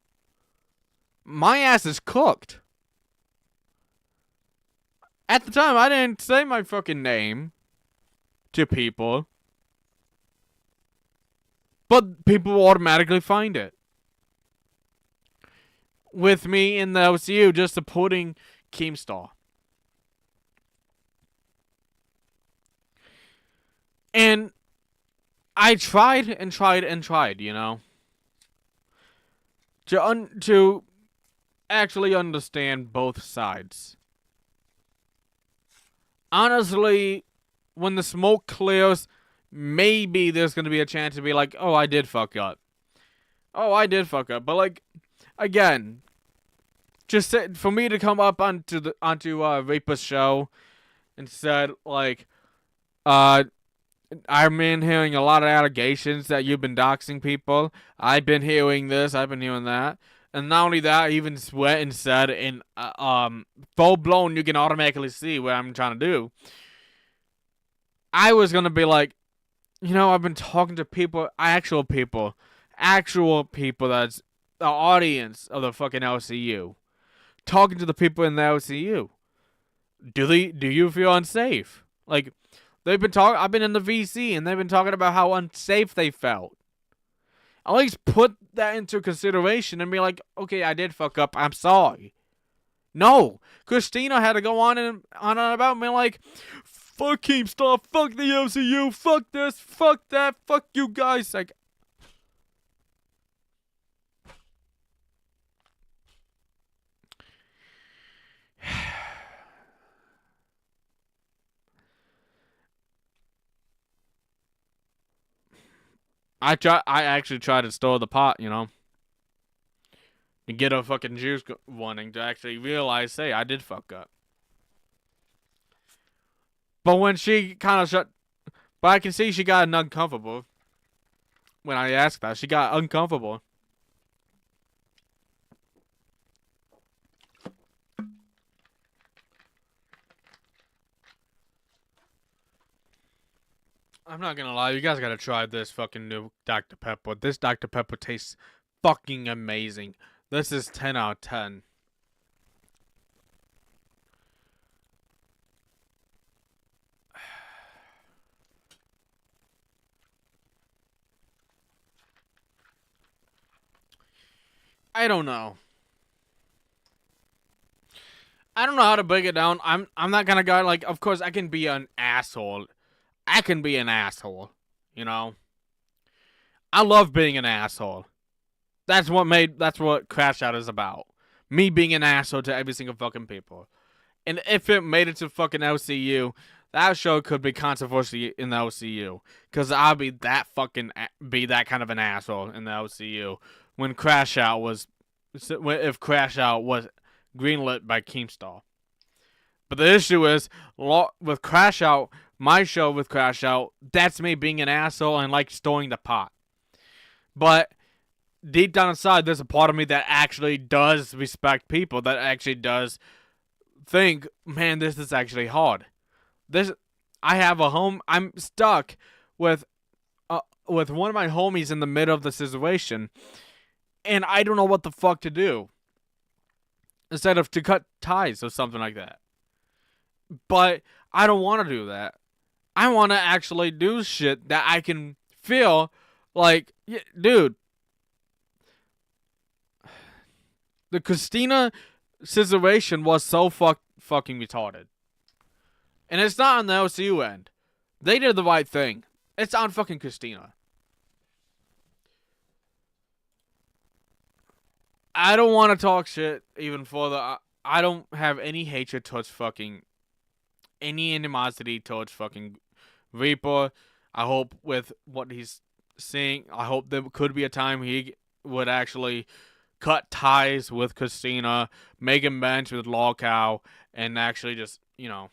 my ass is cooked. At the time, I didn't say my fucking name to people. But people automatically find it. With me in the OCU just supporting Keemstar. And I tried and tried and tried, you know, to actually understand both sides. Honestly, when the smoke clears, maybe there's going to be a chance to be like, oh, I did fuck up. Oh, I did fuck up. But, like, again, just for me to come up onto Reaper's show and said, like, I've been hearing a lot of allegations that you've been doxing people. I've been hearing this. I've been hearing that. And not only that, I even went and said in full blown, you can automatically see what I'm trying to do. I was gonna be like, you know, I've been talking to people, actual people that's the audience of the fucking LCU, talking to the people in the LCU. Do you feel unsafe? Like, they've been talking. I've been in the VC, and they've been talking about how unsafe they felt. At least put that into consideration and be like, okay, I did fuck up. I'm sorry. No, Christina had to go on and about me like, fuck Keemstar, fuck the OCU, fuck this, fuck that, fuck you guys. Like, I actually tried to stir the pot, you know, and get a fucking juice wanting to actually realize, hey, I did fuck up. But when she kind of but I can see she got uncomfortable. When I asked that, she got uncomfortable. I'm not gonna lie, you guys gotta try this fucking new Dr. Pepper. This Dr. Pepper tastes fucking amazing. This is 10 out of 10. I don't know. I don't know how to break it down. I'm not gonna go like, of course I can be an asshole. I can be an asshole, you know. I love being an asshole. That's what Crash Out is about. Me being an asshole to every single fucking people. And if it made it to fucking LCU, that show could be controversial in the LCU. Cause I'll be that kind of an asshole in the LCU when if Crash Out was greenlit by Keemstar. But the issue is, with Crash Out, my show with Crash Out, that's me being an asshole and like stirring the pot. But deep down inside, there's a part of me that actually does respect people, that actually does think, man, this is actually hard. I have a home. I'm stuck with one of my homies in the middle of the situation, and I don't know what the fuck to do. Instead of to cut ties or something like that. But I don't want to do that. I want to actually do shit that I can feel like, yeah, dude. The Christina situation was so fucking retarded. And it's not on the LCU end. They did the right thing. It's on fucking Christina. I don't want to talk shit even further. I don't have any hatred towards fucking, any animosity towards fucking Reaper. I hope with what he's saying, I hope there could be a time he would actually cut ties with Christina, make him bench with Lawcow, and actually just, you know.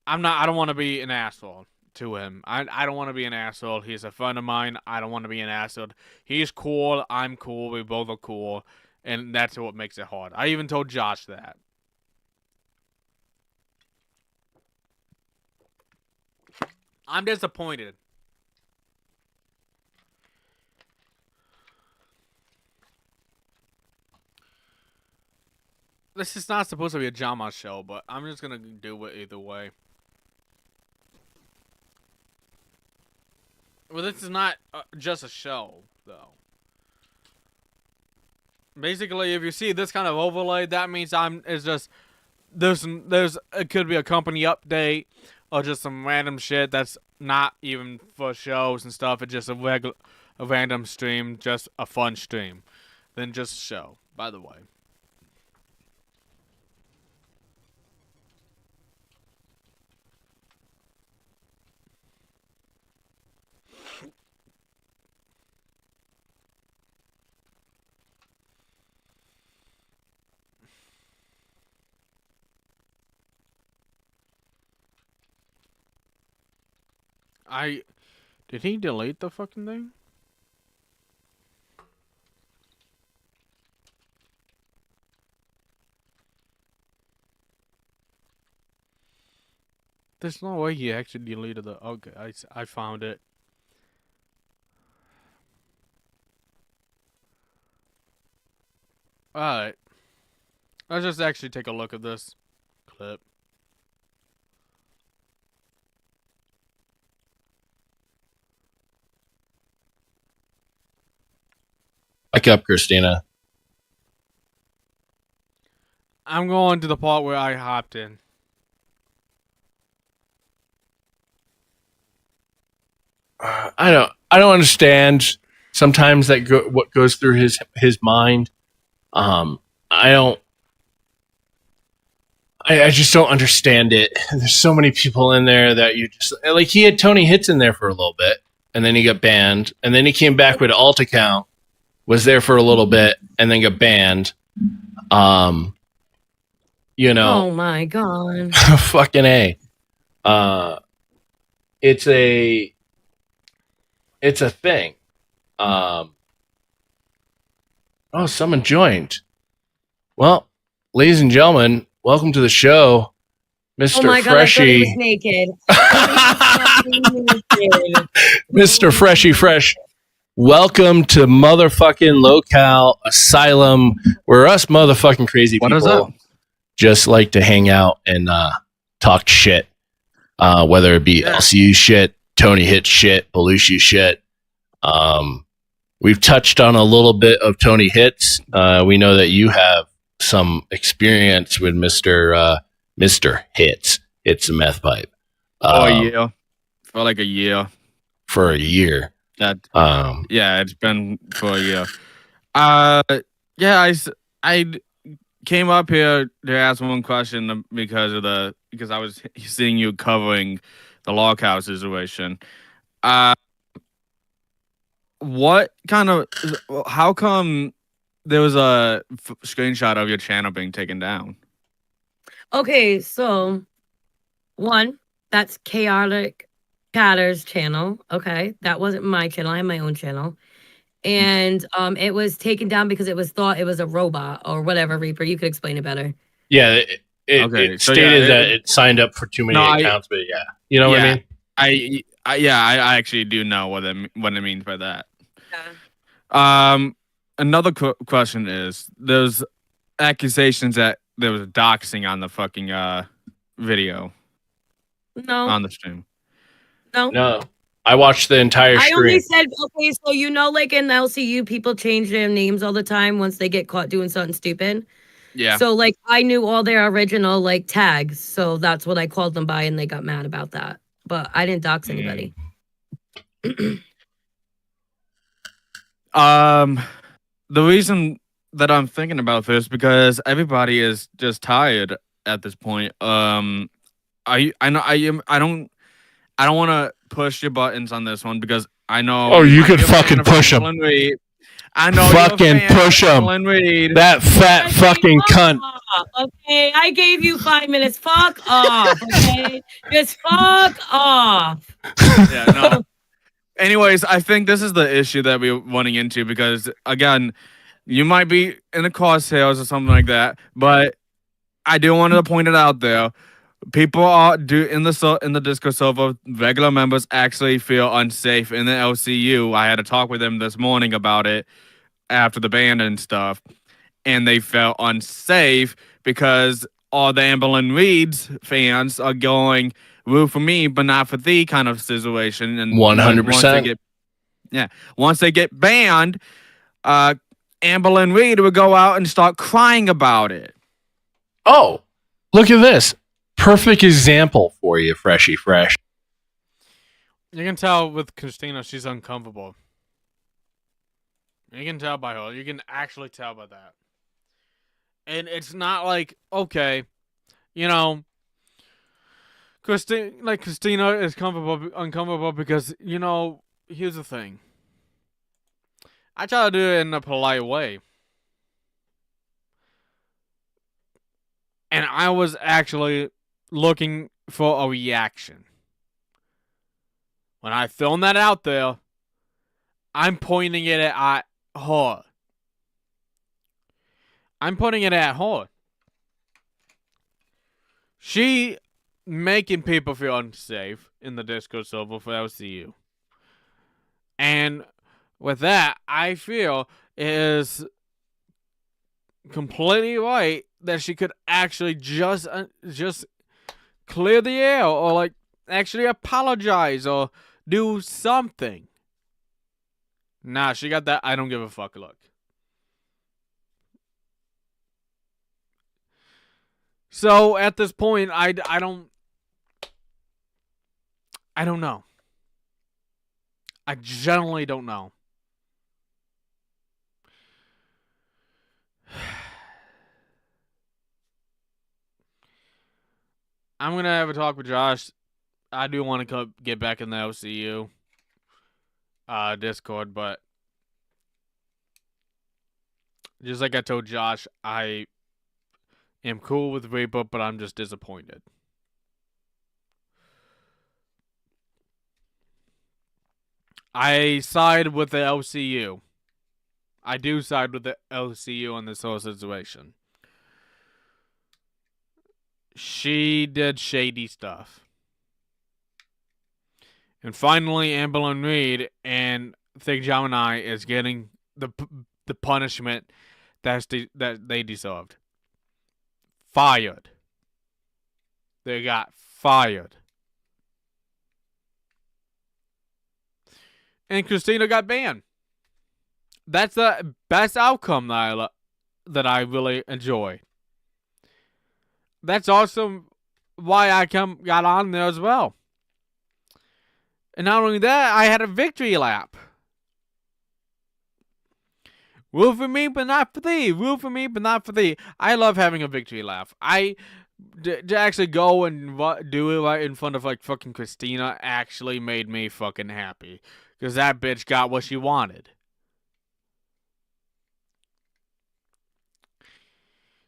I don't want to be an asshole to him. I don't want to be an asshole. He's a friend of mine. I don't want to be an asshole. He's cool. I'm cool. We both are cool. And that's what makes it hard. I even told Josh that. I'm disappointed. this is not supposed to be a drama show, but I'm just gonna do it either way. Well, this is not just a show, though. Basically, if you see this kind of overlay, that means it's just there's it could be a company update or just some random shit that's not even for shows and stuff. It's just a random stream, just a fun stream, then just show. By the way. Did he delete the fucking thing? There's no way he actually deleted the. Okay, I found it. Alright. Let's just actually take a look at this clip. Wake up, Christina. I'm going to the part where I hopped in. I don't understand sometimes what goes through his mind. I just don't understand it. There's so many people in there that you just like. He had Tony Hits in there for a little bit, and then he got banned, and then he came back with alt account, was there for a little bit, and then got banned. You know. Oh my god. Fucking A. It's a thing. Oh, someone joined. Well, ladies and gentlemen, welcome to the show, Mr. Oh my god, Freshie. I thought he was naked. Mr. Freshie Fresh. Welcome to motherfucking Locale Asylum, where us motherfucking crazy What people is up? just like to hang out and talk shit. Whether it be LCU shit, Tony Hit shit, Belushi shit. We've touched on a little bit of Tony Hits. We know that you have some experience with Mr. Hits. It's a meth pipe. A year. For like a year. For a year. Yeah, it's been for a year. Yeah, I came up here to ask one question because I was seeing you covering the Locale situation. How come there was a screenshot of your channel being taken down? Okay, so one, that's Chaotic Chatter's channel. Okay, that wasn't my channel. I have my own channel. And it was taken down because it was thought it was a robot or whatever. Reaper, you could explain it better. Yeah, it stated that it signed up for too many accounts, but yeah, you know what I mean. I actually do know what it means by that. Yeah. Another question is: there's accusations that there was doxing on the fucking video No. on the stream. No, I watched the entire I stream. only said, okay, so you know, like in LCU, people change their names all the time once they get caught doing something stupid. Yeah. So, like, I knew all their original, like, tags. So that's what I called them by, and they got mad about that. But I didn't dox anybody. The reason that I'm thinking about this because everybody is just tired at this point. I don't want to push your buttons on this one because I know. Oh, you could fucking push them. I know. Fucking push them. That fat fucking cunt. Okay, I gave you 5 minutes. Fuck off. Okay, just fuck off. Yeah. No. Anyways, I think this is the issue that we're running into because again, you might be in the car sales or something like that, but I do want to point it out there. People in the Discord server, regular members actually feel unsafe in the LCU. I had a talk with them this morning about it after the ban and stuff, and they felt unsafe because all the Amberlynn Reed's fans are going root for me, but not for thee kind of situation. And 100%. Once they get banned, Amberlynn Reed would go out and start crying about it. Oh, look at this. Perfect example for you, Freshy Fresh. You can tell with Christina, she's uncomfortable. You can tell by her. You can actually tell by that. And it's not like, okay, you know, Christina is uncomfortable because, you know, here's the thing. I try to do it in a polite way. And I was actually looking for a reaction. When I thrown that out there, I'm pointing it at her. I'm putting it at her. She making people feel unsafe in the Discord server for LCU. And with that, I feel it is completely right that she could actually just clear the air or like actually apologize or do something. Nah, she got that I don't give a fuck look. So at this point, I don't know. I generally don't know. I'm gonna have a talk with Josh. I do want to get back in the OCU Discord, but just like I told Josh, I am cool with Reaper, but I'm just disappointed. I side with the LCU. I do side with the LCU on this whole situation. She did shady stuff. And finally, Amberlynn Reed and Thick Gemini is getting the punishment that they deserved. Fired. They got fired. And Christina got banned. That's the best outcome that I really enjoy. That's also why I got on there as well. And not only that, I had a victory lap. Rule for me, but not for thee. Rule for me, but not for thee. I love having a victory lap. To actually go and do it right in front of like fucking Christina actually made me fucking happy. Because that bitch got what she wanted.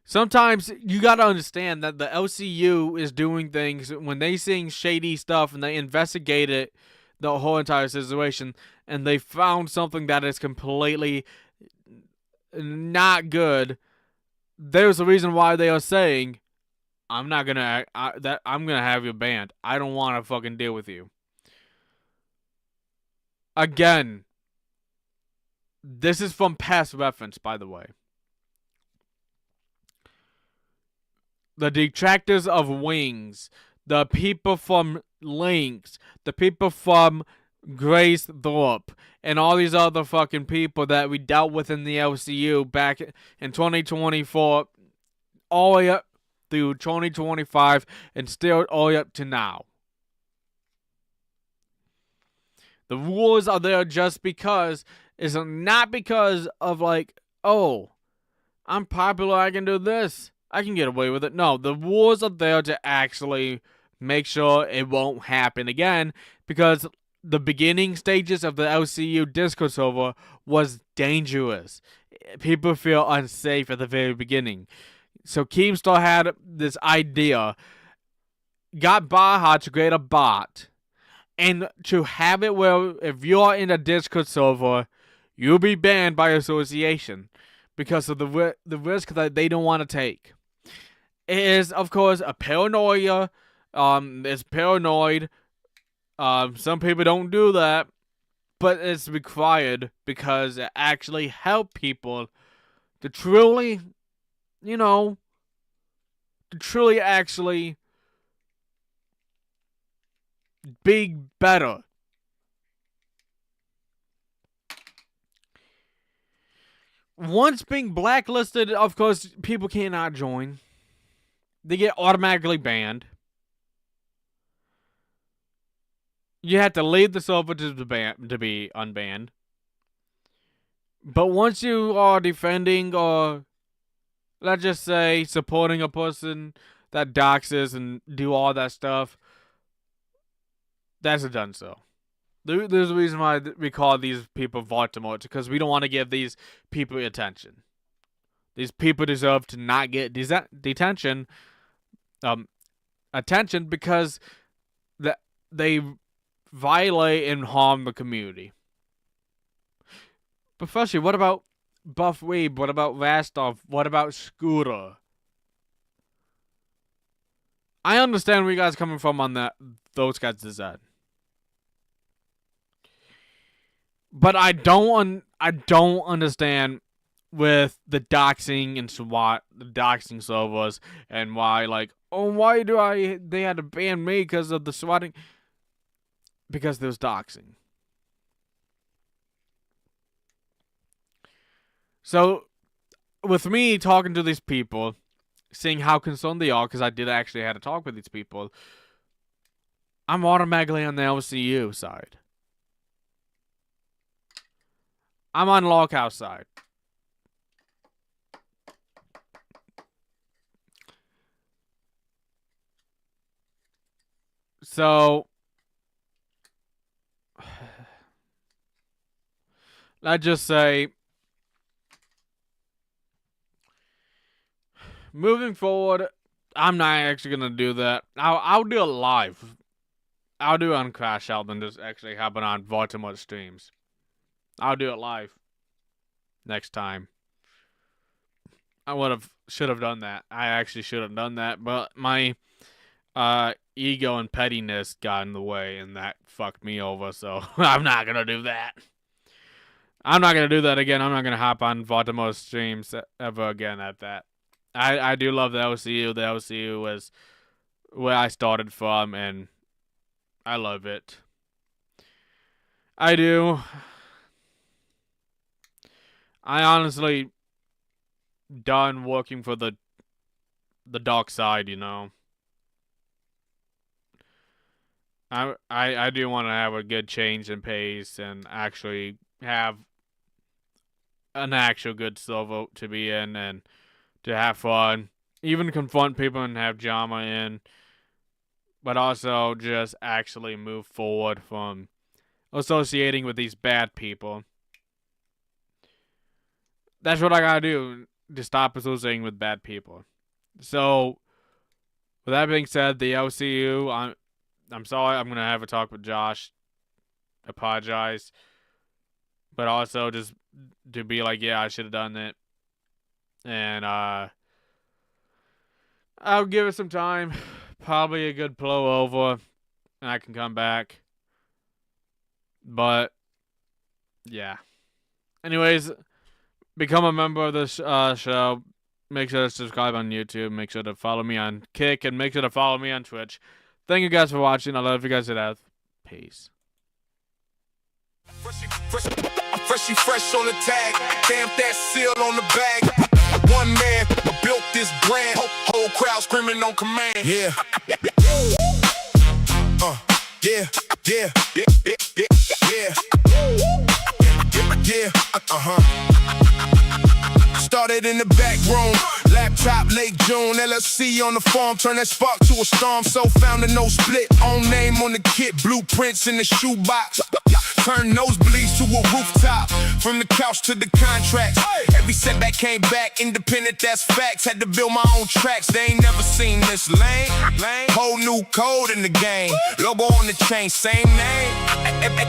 Sometimes you gotta understand that the LCU is doing things when they seeing shady stuff and they investigate it, the whole entire situation, and they found something that is completely not good. There's a reason why they are saying, I'm gonna have you banned. I don't want to fucking deal with you. Again, this is from past reference, by the way. The detractors of Wings, the people from Lynx, the people from Grace Thorpe, and all these other fucking people that we dealt with in the LCU back in 2024, all the way up through 2025, and still all the way up to now. The rules are there just because. It's not because of like, oh, I'm popular, I can do this. I can get away with it. No, the rules are there to actually make sure it won't happen again, because the beginning stages of the LCU Discord server was dangerous. People feel unsafe at the very beginning. So Keemstar had this idea, got Baja to create a bot, and to have it where if you're in a Discord server, you'll be banned by association because of the risk that they don't want to take. It is, of course, a paranoia. It's paranoid. Some people don't do that, but it's required because it actually helps people to truly, truly actually be better. Once being blacklisted, of course, people cannot join. They get automatically banned. You have to leave the server to be unbanned. But once you are defending or, let's just say, supporting a person that doxes and do all that stuff, that's a done so. There's a reason why we call these people Voldemort, because we don't want to give these people attention. These people deserve to not get attention because they violate and harm the community. But firstly, what about Buff Weeb? What about Rastov? What about Scooter? I understand where you guys are coming from on those guys' design. But I don't understand with the doxing and SWAT, the doxing servers, and why they had to ban me because of the swatting. Because there's doxing. So, with me talking to these people, seeing how concerned they are, because I did actually have to talk with these people, I'm automatically on the LCU side. I'm on Loghouse side. So, let's just say, moving forward, I'm not actually gonna do that. I'll do it live. I'll do it on Crash Out than just actually happen on Voldemort streams. I'll do it live next time. I should have done that. I actually should have done that, but my ego and pettiness got in the way, and that fucked me over. So I'm not gonna do that. I'm not gonna do that again. I'm not gonna hop on Voldemort streams ever again at that. I do love the LCU. The LCU was where I started from, and I love it. I do. I honestly done working for the dark side, you know. I do want to have a good change in pace and actually have an actual good server to be in and to have fun, even confront people and have drama in, but also just actually move forward from associating with these bad people. That's what I gotta do to stop associating with bad people. So, with that being said, the LCU, I'm sorry, I'm gonna have a talk with Josh. Apologize. But also just to be like, yeah, I should have done it. And I'll give it some time. Probably a good blow over. And I can come back. But, yeah. Anyways, become a member of this show. Make sure to subscribe on YouTube. Make sure to follow me on Kick. And make sure to follow me on Twitch. Thank you guys for watching. I love you guys to death. Peace. Freshly fresh on the tag, stamp that seal on the bag. One man built this brand, whole crowd screaming on command. Yeah. Yeah. Started in the back room, laptop late June, LLC on the farm, turn that spark to a storm, so found a no split, own name on the kit, blueprints in the shoebox. Turn nosebleeds to a rooftop, from the couch to the contracts. Every setback came back, independent, that's facts. Had to build my own tracks, they ain't never seen this lane. Whole new code in the game, logo on the chain, same name.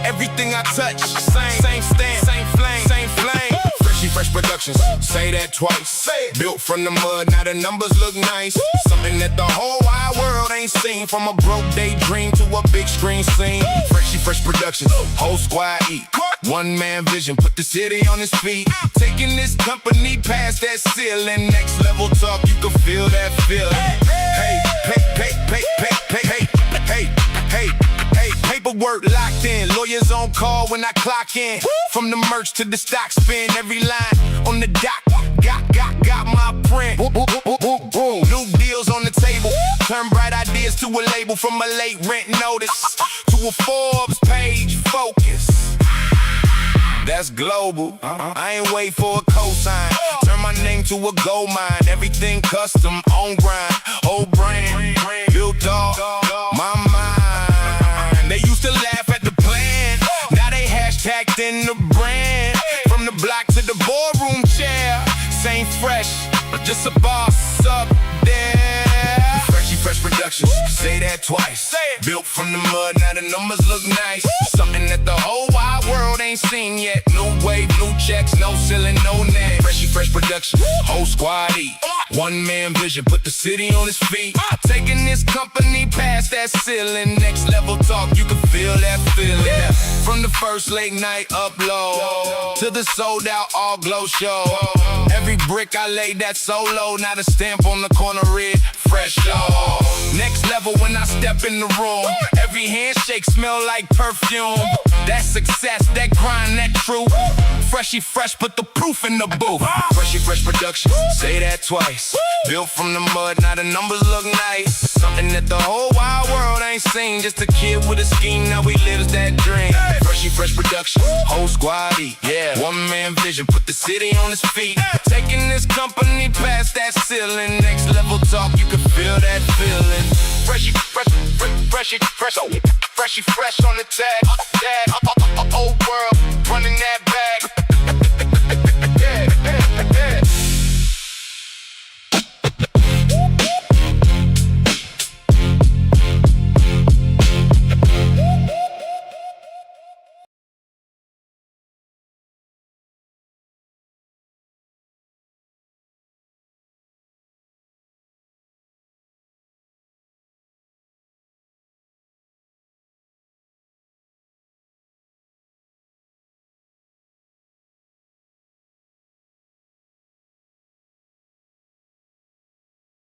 Everything I touch, same stamp, same flame, same flame. Fresh Productions, say that twice. Built from the mud, now the numbers look nice. Something that the whole wide world ain't seen. From a broke daydream to a big screen scene. Fresh Productions, whole squad eat. One man vision, put the city on his feet. Taking this company past that ceiling. Next level talk, you can feel that feeling. Paperwork locked in, lawyers on call when I clock in. From the merch to the stock spin, every line on the dock. Got my print. New deals on the table. Turn bright ideas to a label, from a late rent notice to a Forbes page. Focus. That's global. I ain't wait for a cosign. Turn my name to a gold mine. Everything custom, on grind. Old brand, built off my mind. They used to laugh at the plan. Now they hashtagged in the brand. From the block to the boardroom chair. Same fresh, but just a boss up there. Fresh Productions, say that twice. Built from the mud, now the numbers look nice. Something that the whole wide world ain't seen yet. New wave, new checks, no ceiling, no net. Fresh Productions, whole squad eat. One man vision, put the city on his feet. Taking this company past that ceiling. Next level talk, you can feel that feeling. From the first late night upload to the sold out all glow show. Every brick I laid that solo, now the stamp on the corner read fresh low. Next level when I step in the room. Every handshake smell like perfume. That success, that grind, that truth. Fresh, put the proof in the booth. Fresh Productions, say that twice. Built from the mud, now the numbers look nice. Something that the whole wide world ain't seen. Just a kid with a scheme, now he lives that dream. Fresh Productions, whole squad eat. Yeah, one man vision, put the city on his feet. Taking this company past that ceiling. Next level talk, you can feel that feeling. Fresh on the tag.